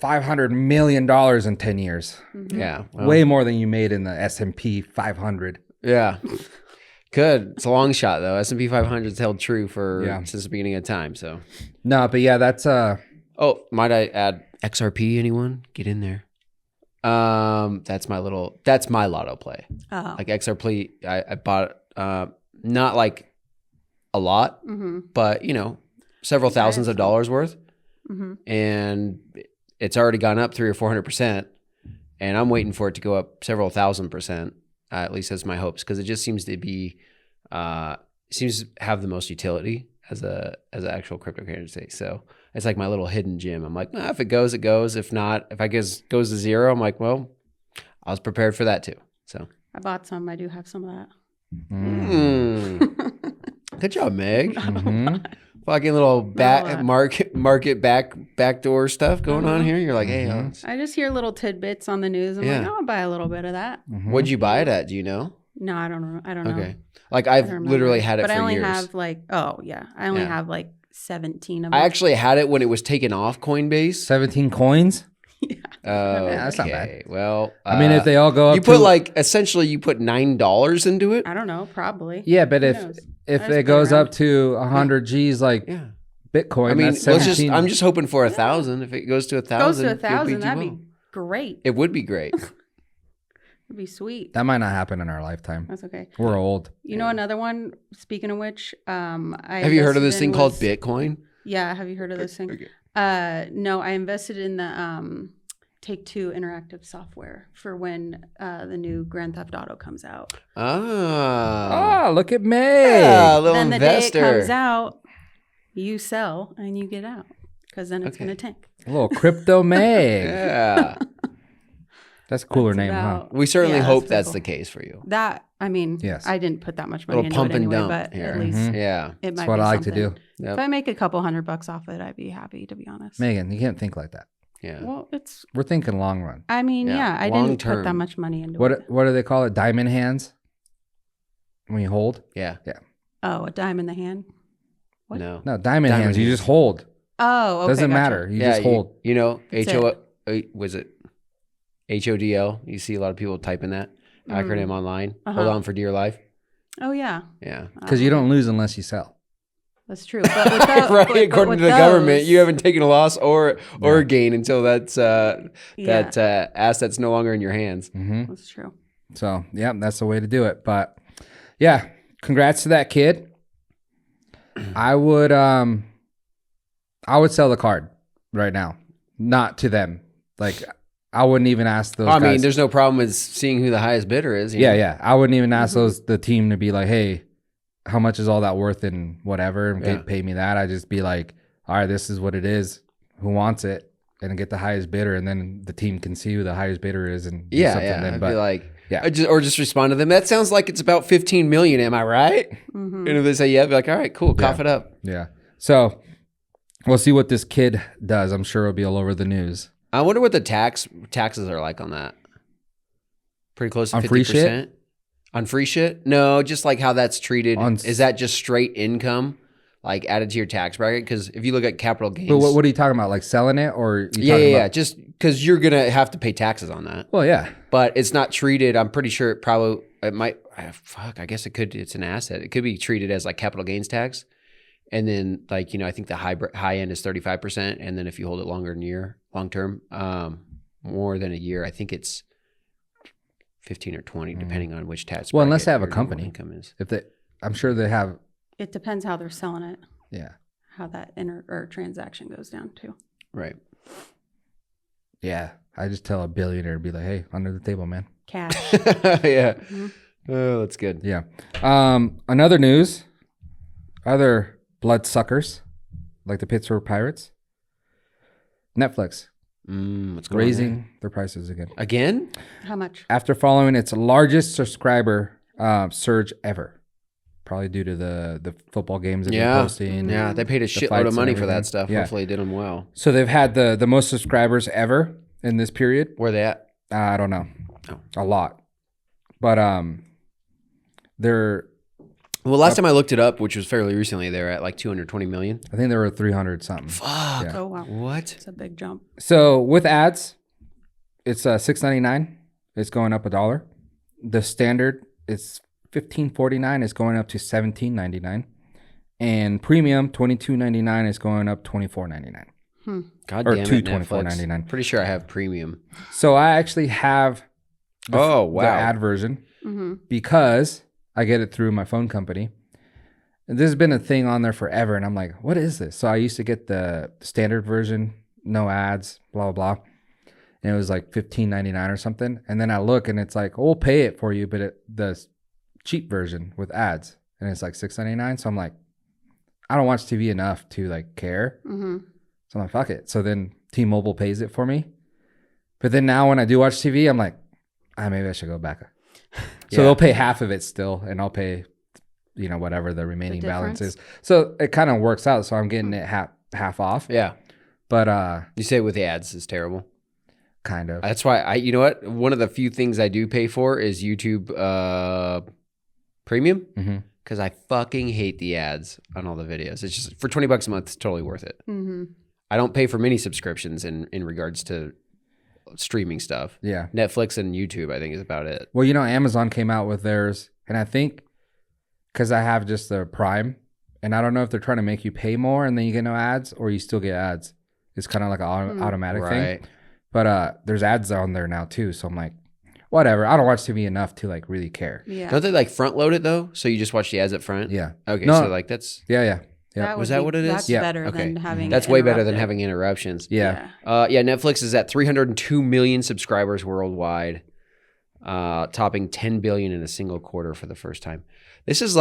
$500 million in 10 years. Mm-hmm. Yeah. Well, way more than you made in the S&P 500. Yeah. Could. It's a long shot though. S&P 500's held true since the beginning of time. So. No, but yeah, that's Oh, might I add XRP? Anyone get in there? That's my lotto play. Oh. Like XRP, I bought not like a lot, but several thousands of dollars worth, and it's already gone up 300 or 400%, and I'm waiting for it to go up several thousand%. At least that's my hopes, because it just seems to be seems to have the most utility as an actual cryptocurrency. So it's like my little hidden gem. I'm like, if it goes, it goes. If not, if I guess goes to zero, I'm like, well, I was prepared for that too. So I bought some. I do have some of that. Good job, Meg. Fucking little market backdoor stuff going on here. You're like, hey, I just hear little tidbits on the news. I'm like, I'll buy a little bit of that. What'd you buy it at? Do you know? No, I don't know. I don't know. Okay. Like I've literally had it for years. But I only have I only have like 17 of them. I actually had it when it was taken off Coinbase. 17 coins? Yeah. That's not bad. Well, I mean, if they all go up, you put essentially you put $9 into it. I don't know, probably. Yeah, but if it goes up to 100 G's like Bitcoin, I mean, that's I'm just hoping for 1,000. If it goes to 1,000, that'd be great. It would be great. It'd be sweet. That might not happen in our lifetime. That's okay. We're old. You know another one, speaking of which, have you heard of this thing called Bitcoin? Yeah, have you heard of this thing? Okay. No, I invested in the Take-Two interactive software for when the new Grand Theft Auto comes out. Oh, look at me. Yeah, a little then investor. The day it comes out, you sell and you get out because then it's going to tank. A little crypto Meg. Yeah. That's a cooler name, huh? We certainly hope that's the case for you. That, I mean, yes. I didn't put that much money into pump it anyway, and dump but here. at least it might that's be what I like to something. do. Yep. If I make a couple $100 off it, I'd be happy, to be honest. Megan, you can't think like that. Yeah. Well, we're thinking long run. I mean, I long didn't term. put that much money into it. What do they call it? Diamond hands? When you hold? Yeah. Oh, a dime in the hand? What? No, diamond hands. You just hold. Oh, okay. Doesn't gotcha. matter. You just hold. Was it HODL? You see a lot of people typing that acronym online. Hold on for dear life. Oh, yeah. Yeah. Because you don't lose unless you sell. That's true. But with those, right. According to the government, you haven't taken a loss or a gain until that asset's no longer in your hands. Mm-hmm. That's true. So, yeah, that's the way to do it. But, yeah, congrats to that kid. I would sell the card right now. Not to them. Like, I wouldn't even ask those guys. I mean, there's no problem with seeing who the highest bidder is. Yeah. I wouldn't even ask the team to be like, hey, how much is all that worth and whatever, and pay me that. I'd just be like, all right, this is what it is. Who wants it? And get the highest bidder, and then the team can see who the highest bidder is and do something. I'd be like, just respond to them. That sounds like it's about 15 million. Am I right? And if they say yeah, I'd be like, all right, cool, cough it up. Yeah. So we'll see what this kid does. I'm sure it'll be all over the news. I wonder what the taxes are like on that. Pretty close to 50%. Free shit? On free shit? No, just like how that's treated. Is that just straight income? like added to your tax bracket. Because if you look at capital gains, But what are you talking about? Like selling it, or yeah, just because you're gonna have to pay taxes on that. Well, yeah, but it's not treated. I'm pretty sure it might. I guess it could. It's an asset. It could be treated as like capital gains tax, and then like I think the high end is 35%, and then if you hold it long term, more than a year, I think it's 15 or 20, depending on which tax. Well, unless they have a company, income is. I'm sure they have. It depends how they're selling it. Yeah. How that transaction goes down too. Right. Yeah, I just tell a billionaire to be like, "Hey, under the table, man." Cash. Yeah. Mm-hmm. Oh, that's good. Yeah. Another news. Other bloodsuckers, like the Pittsburgh Pirates. Netflix. What's going on raising their prices again. Again? How much? After following its largest subscriber surge ever. Probably due to the football games they've been posting. Yeah, they paid a shitload of money for that stuff. Yeah. Hopefully it did them well. So they've had the most subscribers ever in this period. Where they at? I don't know. Oh. A lot. But they're... Well, last time I looked it up, which was fairly recently, they were at like 220 million. I think they were 300 something. Fuck. Yeah. Oh, wow. What? It's a big jump. So with ads, it's $6.99. It's going up $1. The standard is $15.49. It's going up to $17.99. And premium $22.99 is going up $24.99. God or damn it, $224.99. Pretty sure I have premium. So I actually have the ad version because I get it through my phone company. And this has been a thing on there forever. And I'm like, what is this? So I used to get the standard version, no ads, blah, blah, blah. And it was like $15.99 or something. And then I look and it's like, we'll pay it for you, but the cheap version with ads. And it's like $6.99. So I'm like, I don't watch TV enough to like care. So I'm like, fuck it. So then T-Mobile pays it for me. But then now when I do watch TV, I'm like, maybe I should go back. So they'll pay half of it still, and I'll pay, whatever the remaining balance is. So it kind of works out. So I'm getting it half off. Yeah. But you say with the ads is terrible. Kind of. That's why you know what? One of the few things I do pay for is YouTube Premium. Because I fucking hate the ads on all the videos. It's just for $20 a month, it's totally worth it. I don't pay for many subscriptions in regards to streaming stuff. Yeah. Netflix and YouTube, I think, is about it. Well, Amazon came out with theirs, and I think because I have just the Prime, and I don't know if they're trying to make you pay more and then you get no ads, or you still get ads. It's kind of like an automatic thing. But there's ads on there now too, so I'm like, whatever. I don't watch TV enough to like really care. Yeah. Don't they like front load it though? So you just watch the ads up front? Yeah. Okay. No, so like that's yeah. Was that what it is? That's better than having. That's way better than having interruptions. Yeah. Netflix is at 302 million subscribers worldwide, topping 10 billion in a single quarter for the first time. This is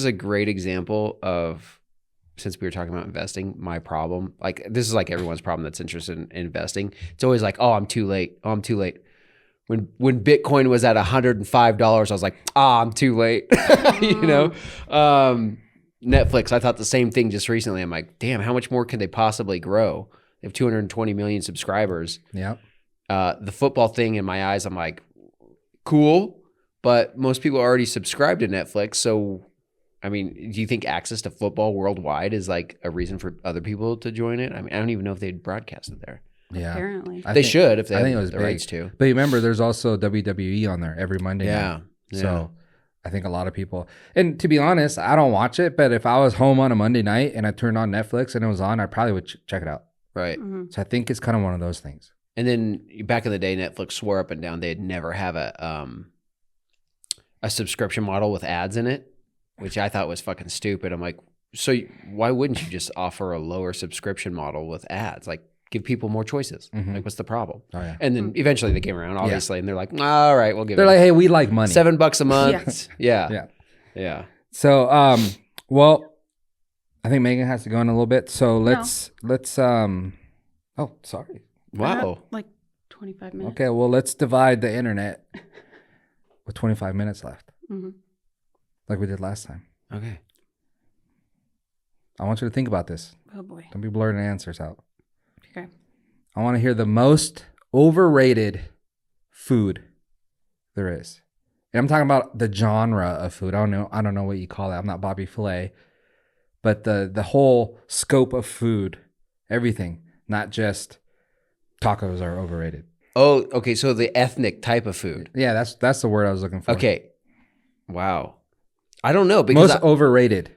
a great example of, since we were talking about investing, my problem. Like this is like everyone's problem that's interested in investing. It's always like, oh, I'm too late. Oh, I'm too late. When Bitcoin was at $105, I was like, I'm too late. Netflix, I thought the same thing just recently. I'm like, damn, how much more can they possibly grow? They have 220 million subscribers. Yeah. The football thing in my eyes, I'm like, cool, but most people already subscribe to Netflix. So, I mean, do you think access to football worldwide is like a reason for other people to join it? I mean, I don't even know if they'd broadcast it there. Yeah. Apparently. They should if they have the rights to. But remember, there's also WWE on there every Monday night. Yeah. So I think a lot of people, and to be honest, I don't watch it, but if I was home on a Monday night and I turned on Netflix and it was on, I probably would check it out. Right. So I think it's kind of one of those things. And then back in the day, Netflix swore up and down they'd never have a subscription model with ads in it, which I thought was fucking stupid. I'm like, so why wouldn't you just offer a lower subscription model with ads? Like, give people more choices. Like, what's the problem? Oh, yeah. And then eventually they came around, obviously, and they're like, all right, we'll give They're like, hey, we like money. $7 a month. Yeah. So, well, I think Megan has to go in a little bit. So let's oh, sorry. Wow. Like 25 minutes. Okay, well, let's divide the internet with 25 minutes left. Like we did last time. Okay. I want you to think about this. Oh, boy. Don't be blurting answers out. Okay. I want to hear the most overrated food there is. And I'm talking about the genre of food. I don't know what you call it. I'm not Bobby Flay. but the whole scope of food, everything, not just tacos are overrated. Oh, okay. So the ethnic type of food. Yeah, that's the word I was looking for. Okay. Wow. I don't know because most overrated.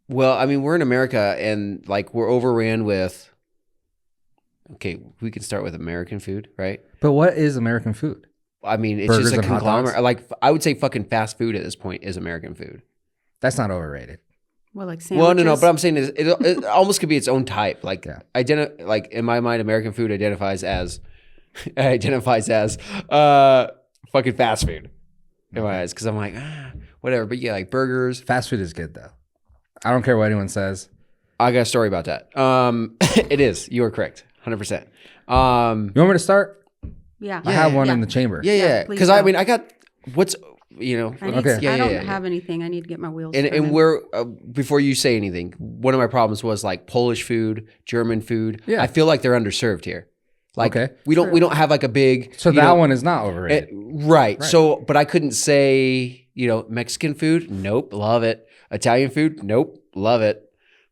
Well, I mean, we're in America and like we're overran with. Okay, we can start with American food, right? But what is American food? I mean, it's Burgers just a and hot dogs? conglomerate. Like I would say, fucking fast food at this point is American food. That's not overrated. Well, like sandwiches. Well, no, but I'm saying it almost could be its own type. Like Yeah. like in my mind, American food identifies as fucking fast food in my eyes because I'm like whatever. But yeah, like burgers. Fast food is good though. I don't care what anyone says. I got a story about that. It is. You are correct, 100%. You want me to start? Yeah. I have one in the chamber. Yeah. please Because go. I mean, I got what's Okay. I don't have anything. I need to get my wheels And turning. we're before you say anything, one of my problems was like Polish food, German food. Yeah. I feel like they're underserved here. Like Okay. we don't have like a big So you that know, one is not overrated. right. So but I couldn't say, Mexican food, nope, love it. Italian food, nope, love it.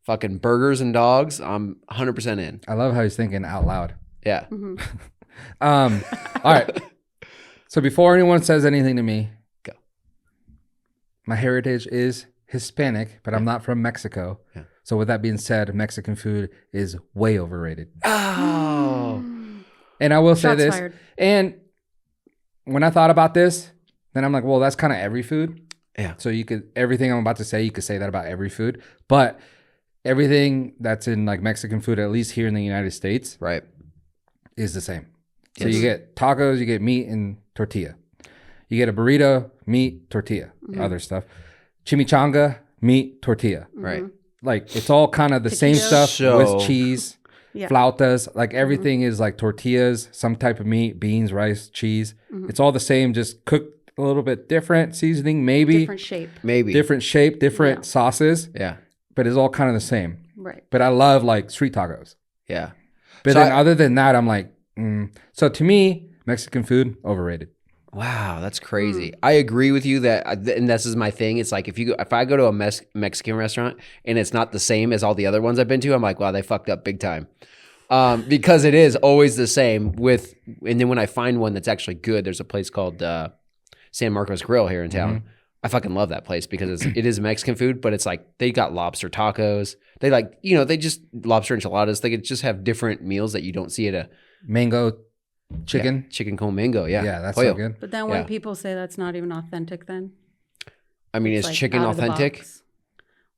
Fucking burgers and dogs, I'm 100% in. I love how he's thinking out loud. Yeah. Mhm. All right. So before anyone says anything to me, Go. My heritage is Hispanic, but I'm not from Mexico. Yeah. So with that being said, Mexican food is way overrated. Oh. And I will say Shots this. fired. And when I thought about this, then I'm like, well, that's kind of every food. Yeah. So everything I'm about to say, you could say that about every food. But everything that's in like Mexican food, at least here in the United States, Right. is the same. So Yes. you get tacos, you get meat and tortilla. You get a burrito, meat, tortilla, other stuff. Chimichanga, meat, tortilla. Right. Like it's all kind of the same Taquitos. stuff So- with cheese, Yeah. flautas. Like everything is like tortillas, some type of meat, beans, rice, cheese. It's all the same, just cooked a little bit different, seasoning maybe, Different shape. Maybe. different shape, different sauces, Yeah. but it's all kind of the same. Right. But I love like street tacos. Yeah. But So then I- other than that, I'm like, So to me, Mexican food, overrated. Wow, that's crazy. I agree with you that, and this is my thing. It's like if I go to a Mexican restaurant and it's not the same as all the other ones I've been to, I'm like, wow, they fucked up big time. Because it is always the same and then when I find one that's actually good, there's a place called San Marcos Grill here in town. I fucking love that place because it is Mexican food, but it's like they got lobster tacos. They they just lobster enchiladas. They could just have different meals that you don't see at a Mango chicken. chicken con mango. Yeah, Yeah, that's Pollo. so good. But then when Yeah. people say that's not even authentic, then I mean, it's is like chicken out of the authentic? box.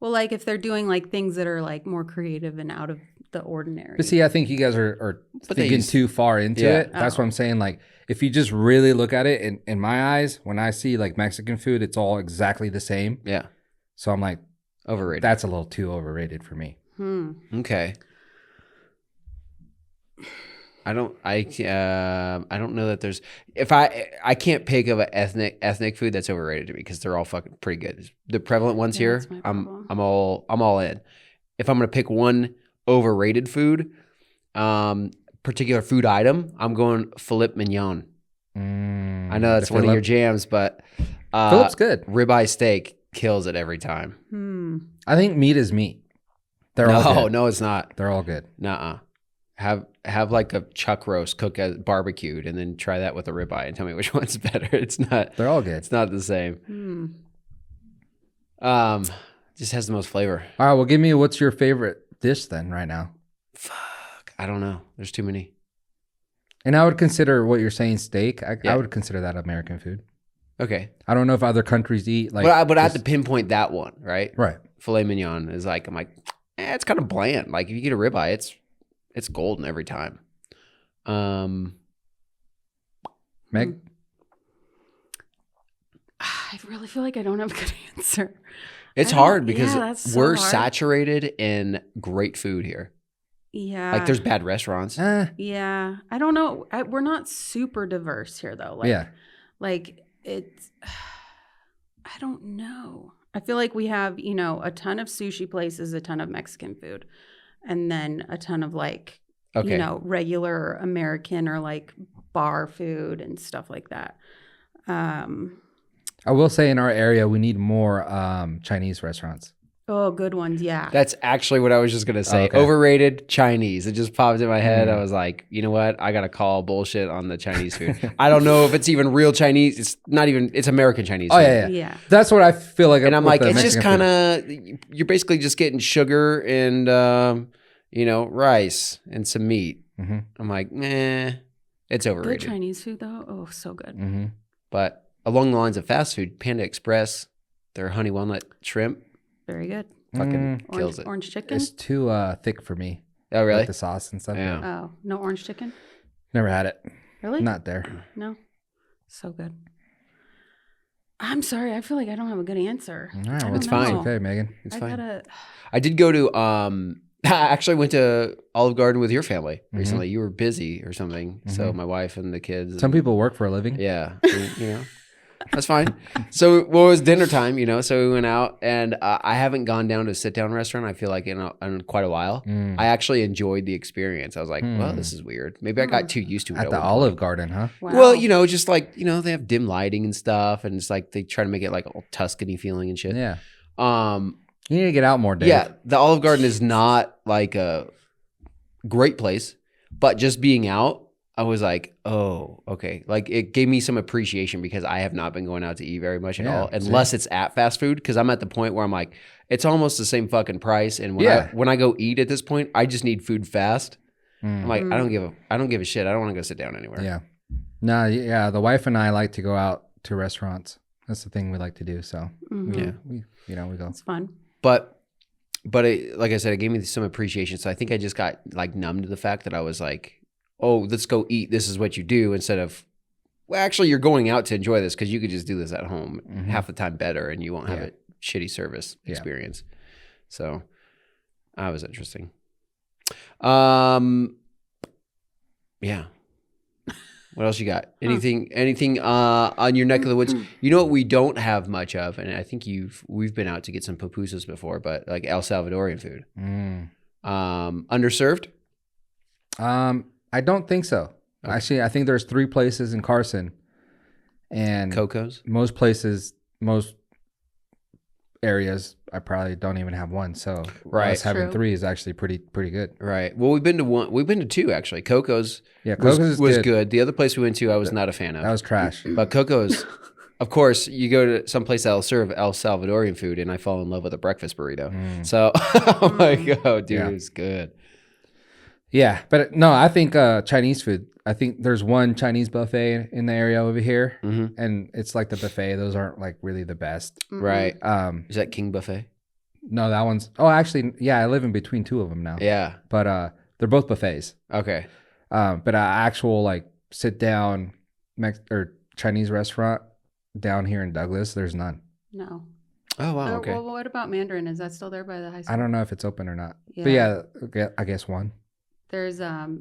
Well, like if they're doing like things that are like more creative and out of the ordinary. But see, I think you guys are But they thinking use- too far into Yeah. it. That's Oh. what I'm saying. Like, if you just really look at it, in my eyes, when I see like Mexican food, it's all exactly the same. Yeah, So I'm like, overrated. that's a little too overrated for me. Okay. I don't know that there's I can't pick of an ethnic food that's overrated to me because they're all fucking pretty good. The prevalent ones Yeah, here, that's my I'm problem. I'm all in. If I'm gonna pick one overrated food, particular food item, I'm going filet mignon. I know that's one of your jams, but Philip's good. ribeye steak kills it every time. I think meat is meat. They're all good. No, it's not. They're all good. Nuh-uh. Have like a chuck roast cook as barbecued and then try that with a ribeye and tell me which one's better. It's not. They're all good. It's not the same. Just has the most flavor. All right, well, give me what's your favorite dish then right now? Fuck, I don't know. There's too many. And I would consider what you're saying steak. I Yeah. would consider that American food. Okay, I don't know if other countries eat like. but I have to pinpoint that one, right? Right. Filet mignon is like I'm like, it's kind of bland. Like if you get a ribeye, it's golden every time. Meg? I really feel like I don't have a good answer. It's I don't- hard because yeah, that's so we're hard. saturated in great food here. Yeah. Like there's bad restaurants. Yeah. I don't know. We're not super diverse here though. Like, Yeah. Like it's, I don't know. I feel like we have, a ton of sushi places, a ton of Mexican food, and then a ton of like, Okay. regular American or like bar food and stuff like that. I I will say in our area, we need more Chinese restaurants. Oh, good ones. Yeah. That's actually what I was just going to say. Okay. Overrated Chinese. It just popped in my head. I was like, you know what? I got to call bullshit on the Chinese food. I don't know if it's even real Chinese. It's not even, it's American Chinese food. Yeah. That's what I feel like. And I'm like, it's just kind of, you're basically just getting sugar and, rice and some meat. Mm-hmm. I'm like, it's overrated. Good Chinese food, though. Oh, so good. Mm-hmm. But along the lines of fast food, Panda Express, their honey walnut shrimp, Very good. fucking kills it. Orange chicken? It's too thick for me. Oh, really? Like the sauce and stuff. Yeah. Oh, no orange chicken? Never had it. Really? Not there. No. So good. I'm sorry. I feel like I don't have a good answer. All right, well, It's fine. It's okay, Megan. It's I fine. gotta. I did go to, I actually went to Olive Garden with your family Mm-hmm. recently. You were busy or something. So my wife and the kids. Some people work for a living. Yeah. That's fine. So, it was dinner time, so we went out and I haven't gone down to a sit down restaurant. I feel like in quite a while. I actually enjoyed the experience. I was like, well, this is weird. Maybe I got too used to it. At the Olive Garden, huh? Wow. Well, just like, they have dim lighting and stuff. And it's like they try to make it like all Tuscany feeling and shit. Yeah. You need to get out more, Dave. Yeah. The Olive Garden is not like a great place, but just being out, I was like, oh, okay. Like it gave me some appreciation because I have not been going out to eat very much at all, unless it's at fast food. Because I'm at the point where I'm like, it's almost the same fucking price. And when I go eat at this point, I just need food fast. I'm like, I don't give a shit. I don't want to go sit down anywhere. Yeah. No, yeah. The wife and I like to go out to restaurants. That's the thing we like to do. So we go. It's fun. But like I said, it gave me some appreciation. So I think I just got like numb to the fact that I was like, oh, let's go eat. This is what you do, instead of, well, actually, you're going out to enjoy this because you could just do this at home half the time better, and you won't have a shitty service experience. So that was interesting. Yeah. What else you got? Anything on your neck of the woods? You know what we don't have much of, and I think we've been out to get some pupusas before, but like El Salvadorian food. Underserved? I don't think so. Okay. Actually, I think there's 3 places in Carson, and Coco's. Most areas, I probably don't even have one. So us having 3 is actually pretty good. Right. Well, we've been to 1. We've been to 2 actually. Coco's. Yeah, Coco's was good. The other place we went to, I was not a fan of. That was trash. But Coco's, of course, you go to some place that'll serve El Salvadorian food, and I fall in love with a breakfast burrito. So I'm like, oh, dude, it's good. Yeah, but no, I think Chinese food. I think there's one Chinese buffet in the area over here, and it's like the buffet. Those aren't like really the best, right? Is that King Buffet? No, that one's. Oh, actually, yeah, I live in between 2 of them now. Yeah, but they're both buffets. Okay. But an actual like sit down or Chinese restaurant down here in Douglas, there's none. No. Oh wow. Okay. Well, what about Mandarin? Is that still there by the high school? I don't know if it's open or not. Yeah. But yeah, I guess one. There's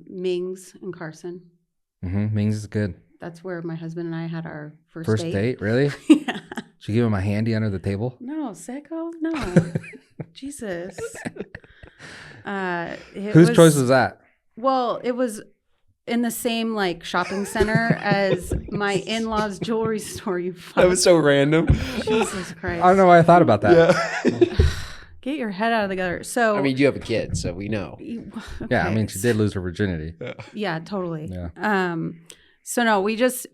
Ming's in Carson. Ming's is good. That's where my husband and I had our first date. First date? Really? Yeah. Did you give him a handy under the table? No, sicko? No. Jesus. Whose choice was that? Well, it was in the same like shopping center as my in-laws jewelry store. That was so random. Jesus Christ. I don't know why I thought about that. Yeah. Get your head out of the gutter. So I mean, you have a kid, so we know. Okay. Yeah, I mean, she did lose her virginity. Yeah, totally. Yeah. So no,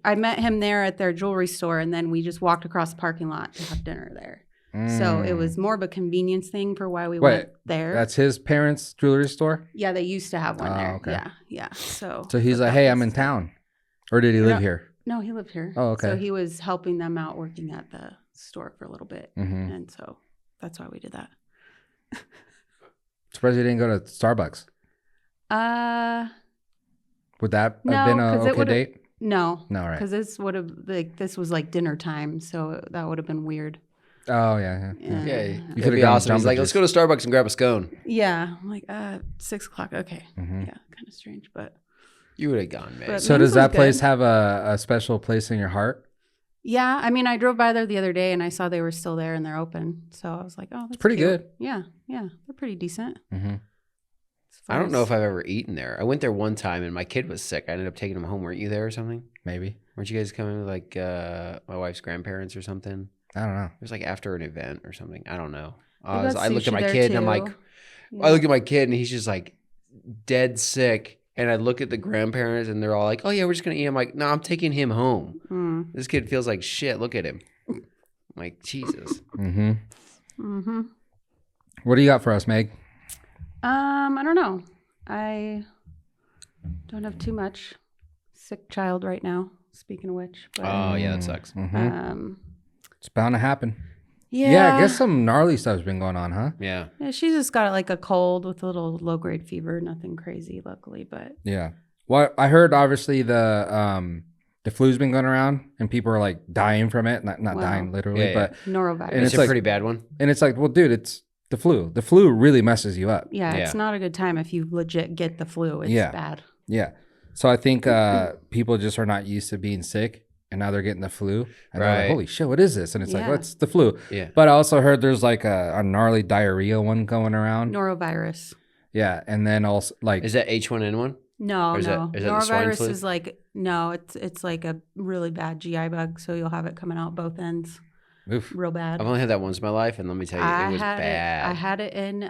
I met him there at their jewelry store, and then we just walked across the parking lot to have dinner there. So it was more of a convenience thing for why we went there. That's his parents' jewelry store? Yeah, they used to have one there. Okay. Yeah. So he's like, hey, I'm in town. Or did he live here? No, he lived here. Oh, okay. So he was helping them out working at the store for a little bit. And so that's why we did that. Surprised you didn't go to Starbucks. Would that have been a okay date? No, right. Because this was like dinner time, so that would have been weird. Oh yeah. You could have gone awesome. He's like, let's go to Starbucks and grab a scone. Yeah, I'm like 6:00. Okay, yeah, kind of strange, but you would have gone, man. So does that place have a special place in your heart? Yeah, I mean, I drove by there the other day and I saw they were still there and they're open. So I was like, oh, that's pretty cute. good. Yeah, they're pretty decent. I don't know if I've ever eaten there. I went there one time and my kid was sick. I ended up taking him home. Weren't you there or something? Maybe. Weren't you guys coming with like my wife's grandparents or something? I don't know. It was like after an event or something. I don't know. got I looked at sushi my there kid and I'm too. like, I look at my kid and he's just like dead sick. And I look at the grandparents and they're all like, oh yeah, we're just going to eat. I'm like, no, I'm taking him home. This kid feels like shit. Look at him. I'm like, Jesus. What do you got for us, Meg? I don't know. I don't have too much. Sick child right now, speaking of which. But, Oh yeah, that sucks. It's bound to happen. yeah. I guess some gnarly stuff's been going on, huh? Yeah. Yeah, she just got like a cold with a little low-grade fever. Nothing crazy, luckily, but Yeah. Well, I heard obviously the flu's been going around and people are like dying from it. Not Wow. dying literally, Yeah, but norovirus. And It's it's a like- pretty bad one. and it's like, well, dude, it's the flu. The flu really messes you up. yeah, it's Yeah. not a good time if you legit get the flu. It's Yeah. bad. Yeah. So I think people just are not used to being sick and now they're getting the flu. And they're like, Right. holy shit, what is this? And it's like, Yeah. what's the flu? Yeah. But I also heard there's like a gnarly diarrhea one going around. Norovirus. Yeah. And then also like, Is that H1N1? No, Or is no. that the swine Norovirus flu? is like it's like a really bad GI bug, so you'll have it coming out both ends, oof. real bad. I've only had that once in my life, and let me tell you, it was bad. I had it in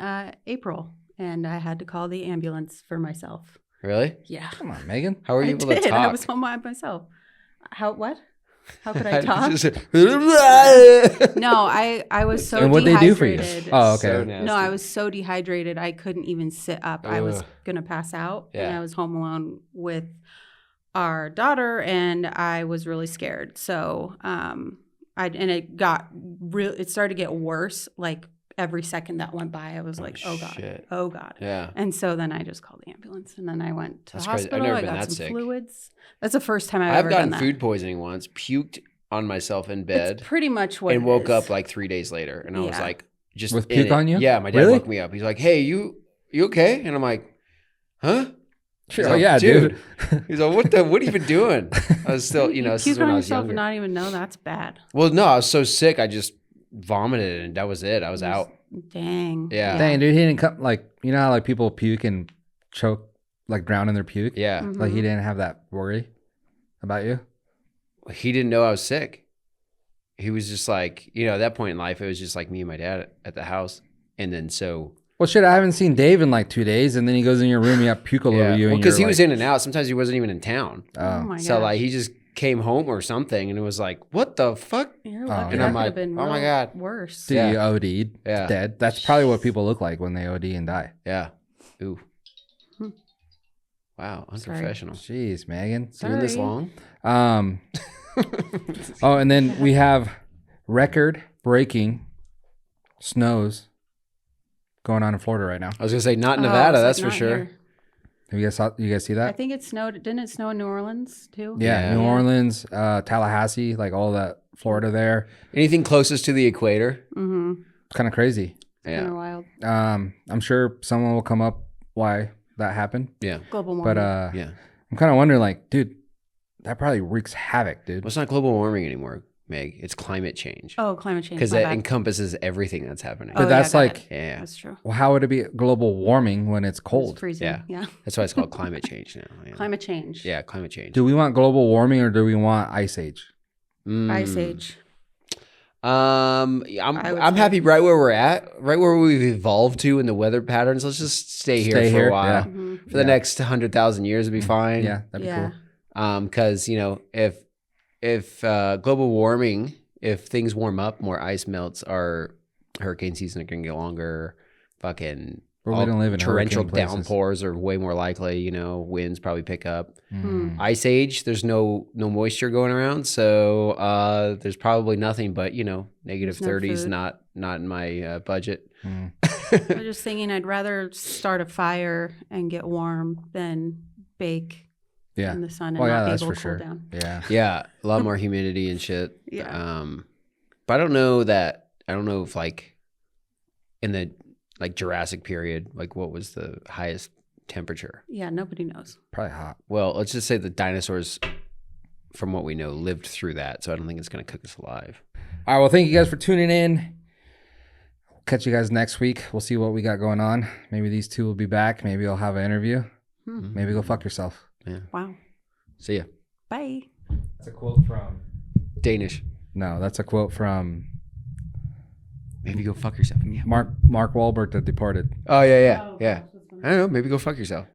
April, and I had to call the ambulance for myself. Really? Yeah. Come on, Megan. How are you I able did. to talk? I was home by myself. What? How could I talk? No, I was so And what'd they do for you? dehydrated. Oh, okay. So nasty. No, I was so dehydrated I couldn't even sit up. I was Ugh. gonna pass out, and Yeah. I was home alone with our daughter, and I was really scared. So, it started to get worse. Like every second that went by, I was like, oh god, shit. oh god. Yeah. And so then I just called the ambulance, and then I went to That's the crazy. I've hospital. never I been got that some sick. fluids. That's the first time I've I've ever gotten done that. food poisoning once, puked on myself in bed, It's pretty much what and it woke is. up like 3 days later. And I was Yeah. like, just With in puke it. on you? Yeah, my dad Really? woke me up. He's like, hey, you okay? And I'm like, huh? He's Oh, like, yeah, dude. He's like, what have you been doing? I was still, You this puke is when on I was yourself younger. and not even know that's bad. Well, no, I was so sick. I just vomited and that was it. I was out. Dang. Yeah. Dang, dude, he didn't come like, you know how like people puke and choke, like drown in their puke? Yeah. Mm-hmm. Like he didn't have that worry about you? He didn't know I was sick. He was just like, at that point in life, it was just like me and my dad at the house. And then so. Well, shit, I haven't seen Dave in like 2 days, and then he goes in your room, you have puke all over you. Well, and because he you're was like, in and out. Sometimes he wasn't even in town. Oh my god. So like he just came home or something and it was like, what the fuck? You're lucky. And That I'm could like, have been oh my real God. worse. dude, Yeah. you OD'd, Yeah. dead. That's probably what people look like when they OD and die. Yeah. Ooh. Hmm. Wow. Sorry. Unprofessional. Jeez, Megan. Doing this Sorry. long? Oh, and then we have record-breaking snows going on in Florida right now. I was going to say, not in Oh, Nevada, it's, that's like, for not sure. here. Have you guys see I that? think it snowed. Didn't it snow in New Orleans too? Yeah, New Orleans, Tallahassee, like all that Florida there. Anything closest to the equator? Mm-hmm. It's kind of crazy. Kind Yeah. of wild. I'm sure someone will come up why that happened. Yeah. Global warming. But Yeah. I'm kind of wondering, like, dude, that probably wreaks havoc, dude. Well, it's not global warming anymore, Meg. It's climate change. oh, climate change. Because my that bad. encompasses everything that's happening. But Oh, that's got like- it. Yeah. That's true. Well, how would it be global warming when it's It's cold? freezing. Yeah. Yeah. That's why it's called climate change now. Yeah. Climate change. Yeah, climate change. Do we want global warming or do we want ice age? Ice Mm. age. I I would I'm say- happy right where we're at, right where we've evolved to in the weather patterns. Let's just stay here Stay for here, a while. yeah. Mm-hmm. For the next 100,000 years, it'd be fine. Yeah, that'd be Yeah. cool. Because if global warming, if things warm up, more ice melts, our hurricane season are gonna get longer. Fucking But we all don't live in torrential hurricane places. downpours are way more likely. Winds probably pick up. Hmm. Ice age, there's no moisture going around, so there's probably nothing but negative There's no 30s. food. Not in my budget. Mm. I'm just thinking I'd rather start a fire and get warm than bake Yeah. in the sun and Well, yeah, not be that's able for to cool sure. down. Yeah. Yeah, a lot more humidity and shit. Yeah. But I don't know if like in the like Jurassic period, like what was the highest temperature? Yeah, nobody knows. Probably hot. Well, let's just say the dinosaurs, from what we know, lived through that. So I don't think it's going to cook us alive. All right. Well, thank you guys for tuning in. catch you guys next week. We'll see what we got going on. Maybe these two will be back. Maybe I'll have an interview. Maybe go fuck yourself. Yeah. Wow. See ya. Bye. That's a quote from Danish. No, that's a quote from Maybe go fuck yourself. Mark Wahlberg, The Departed. Oh, yeah. Oh, Yeah. gosh, I don't know. Maybe go fuck yourself.